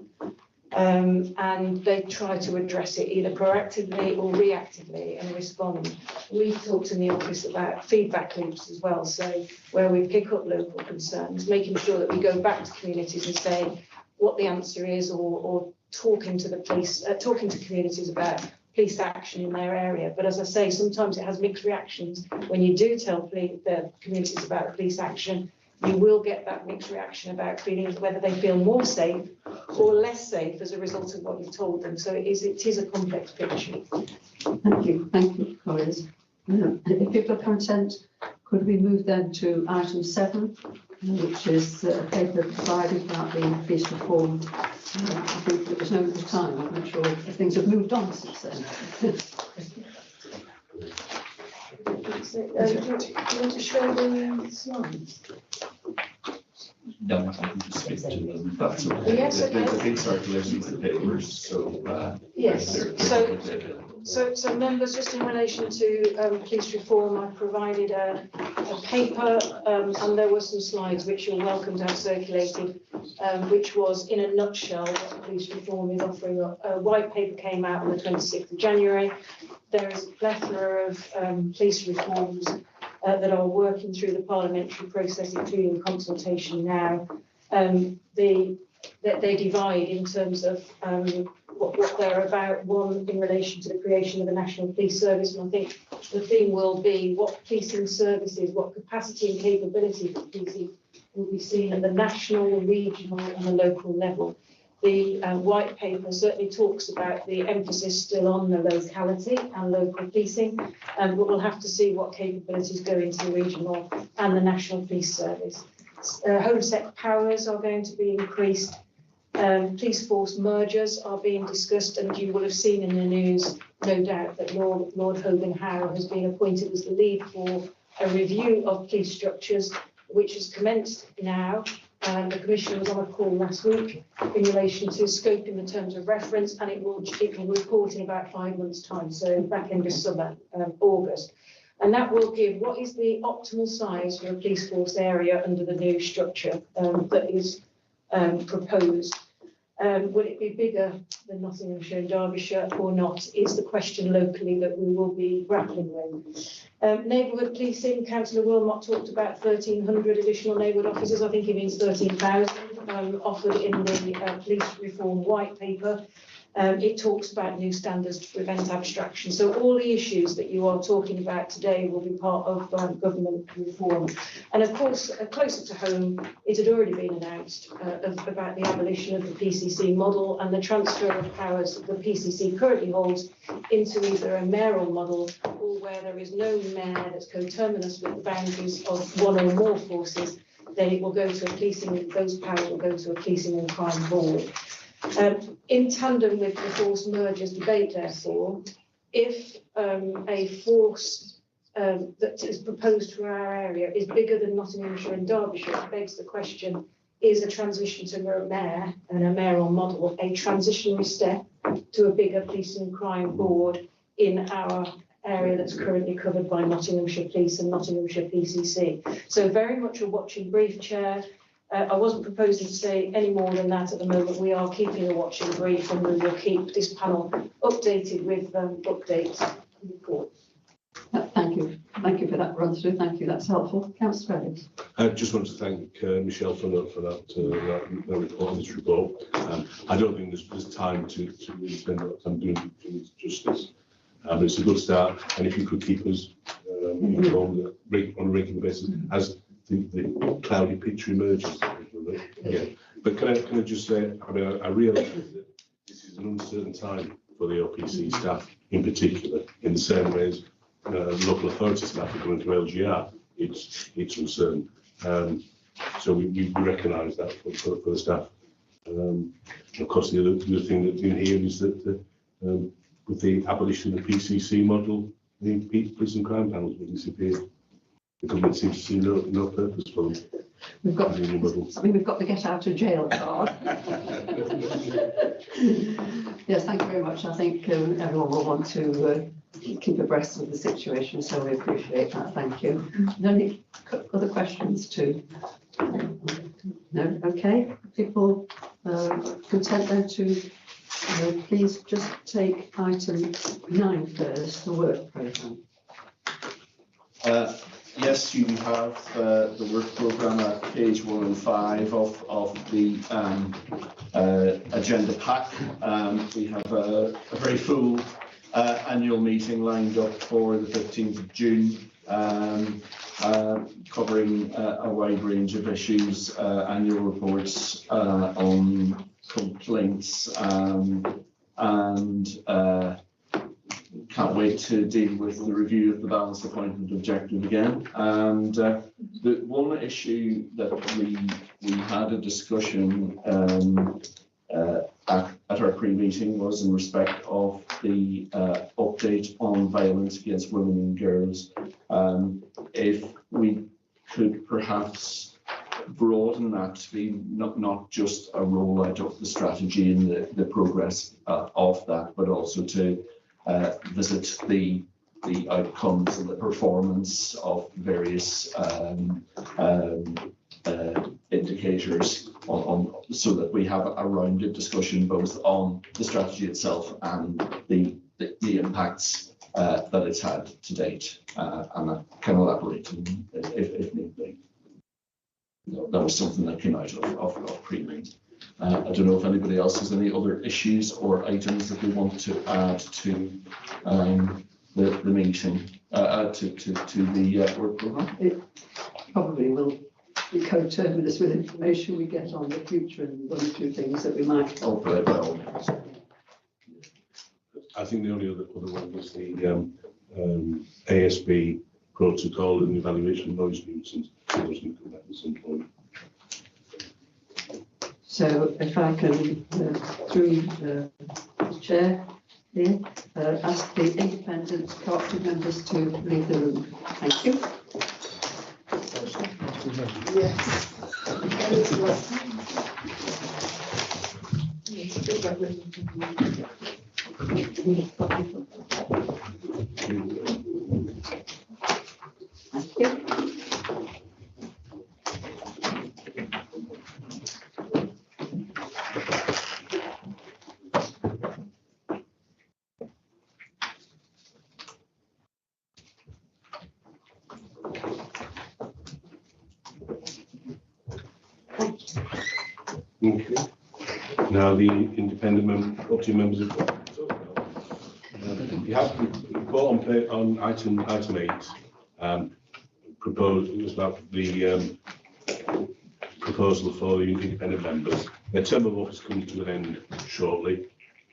and they try to address it either proactively or reactively and respond. We've talked in the office about feedback loops as well, so where we pick up local concerns, making sure that we go back to communities and say what the answer is, or talking to the police, talking to communities about police action in their area. But as I say, sometimes it has mixed reactions. When you do tell the communities about police action, you will get that mixed reaction about feeling whether they feel more safe or less safe as a result of what you've told them. So it is a complex picture. Thank you, colleagues. If people are content, could we move then to item 7, which is a paper provided about the police reform. I think it was known at the time. I'm not sure if things have moved on since then. Do you want to show the slides? No, I can just speak to them. That's okay. Yes, okay. There's a big circulation of the papers, so. Yes, so members, just in relation to police reform, I provided a paper and there were some slides which you're welcome to have circulated, which was in a nutshell what police reform is offering up. A white paper came out on the 26th of January. There is a plethora of police reforms that are working through the parliamentary process, including consultation now. They divide in terms of what they're about. One, in relation to the creation of the National Police Service, and I think the theme will be what policing services, what capacity and capability for policing will be seen at the national, regional and the local level. The white paper certainly talks about the emphasis still on the locality and local policing, but we'll have to see what capabilities go into the regional and the National Police Service. Home sec powers are going to be increased. Police force mergers are being discussed, and you will have seen in the news, no doubt, that Lord Hogan Howe has been appointed as the lead for a review of police structures, which has commenced now. The Commission was on a call last week in relation to scoping the terms of reference, and it will report in about 5 months' time, so back end of summer, August. And that will give what is the optimal size for a police force area under the new structure that is proposed. Will it be bigger than Nottinghamshire and Derbyshire or not? Is the question locally that we will be grappling with. Neighbourhood policing, Councillor Wilmot talked about 1,300 additional neighbourhood officers. I think he means 13,000 offered in the police reform white paper. It talks about new standards to prevent abstraction. So all the issues that you are talking about today will be part of government reform. And of course, closer to home, it had already been announced about the abolition of the PCC model and the transfer of powers that the PCC currently holds into either a mayoral model or where there is no mayor that's coterminous with the boundaries of one or more forces. then it will go to a policing, those powers will go to a policing and crime board. In tandem with the forced mergers debate, therefore, if a force that is proposed for our area is bigger than Nottinghamshire and Derbyshire, it begs the question, is a transition to a mayor and a mayoral model a transitionary step to a bigger policing and crime board in our area that's currently covered by Nottinghamshire Police and Nottinghamshire PCC? So very much a watching brief, Chair. I wasn't proposing to say any more than that at the moment. We are keeping a watching brief, and we will keep this panel updated with updates and reports. Thank you for that run through. Thank you, that's helpful. Councillor Ellis. I just want to thank Michelle for that report on this report. I don't think there's time to really spend a lot of time doing justice. But it's a good start, and if you could keep us informed on a regular basis as the cloudy picture emerges. Yeah. But can I just say, I mean, I realise that this is an uncertain time for the OPC staff in particular, in the same way as local authority staff are going to LGR. It's uncertain. So we recognise that for the staff. Of course, the other thing that's in here is that with the abolition of the PCC model, the police and crime panels will disappear. The government seems to see no purpose for them. We've got the get out of jail card. Yes, thank you very much. I think everyone will want to keep abreast of the situation, so we appreciate that. Thank you. Are there any other questions too? No? Okay. People content then to please just take item 9 first, the work programme. Yes, you have the work programme at page 105 of the agenda pack. We have a very full annual meeting lined up for the 15th of June, covering a wide range of issues, annual reports on complaints, and can't wait to deal with the review of the balanced appointment objective again. And the one issue that we had a discussion at our pre-meeting was in respect of the update on violence against women and girls. If we could perhaps broaden that to be not just a rollout of the strategy and the progress of that, but also to visit the outcomes and the performance of various indicators on so that we have a rounded discussion both on the strategy itself and the impacts that it's had to date, and I can elaborate if need be. That was something that came out of pre-meeting. I don't know if anybody else has any other issues or items that they want to add to the meeting, to the work programme. It probably will be coterminous with information we get on the future and one or two things that we might. Oh, very well. I think the only other one was the ASB protocol and evaluation of noise nuisance. It doesn't come back at some point. So if I can, through the chair here, ask the independent cooperative members to leave the room. Thank you. Yes. Thank you. Okay. Now the independent cooperative members have got. You have report on item 8. Proposed, it was about the proposal for the independent members. Their term of office comes to an end shortly,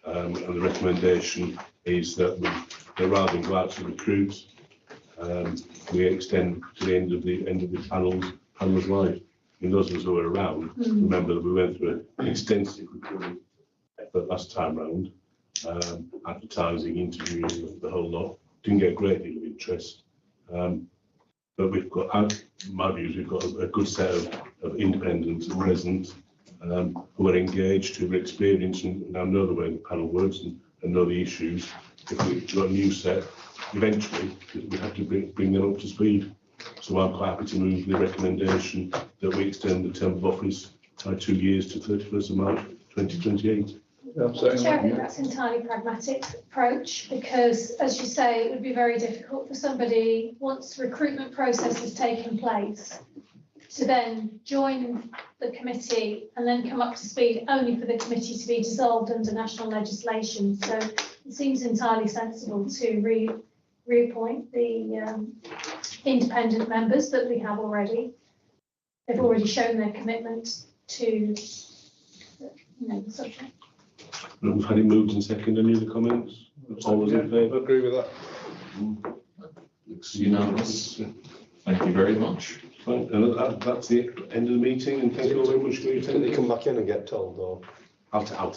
and the recommendation is that rather than go out to recruit, we extend to the end of the panel's life. those of us who were around, Mm. remember that we went through an extensive recruitment effort last time round, advertising, interviewing, the whole lot. Didn't get a great deal of interest. But we've got, in my views, we've got a good set of independents present, who are engaged, who are experienced and now know the way the panel works and know the issues. If we've got a new set, eventually we have to bring them up to speed. So I'm quite happy to move the recommendation that we extend the term of office by 2 years to 31st of March 2028. Chair, I think that's entirely pragmatic approach because, as you say, it would be very difficult for somebody, once the recruitment process has taken place, to then join the committee and then come up to speed only for the committee to be dissolved under national legislation. So it seems entirely sensible to reappoint the independent members that we have already. They've already shown their commitment to the subject. We've had it moved and seconded. Any other comments? All those in favour? Agree with that. Looks unanimous. Thank you very much. Fine. And that's the end of the meeting. And thank you all very much for your Can they attendance. come back in and get told, or? I'll tell.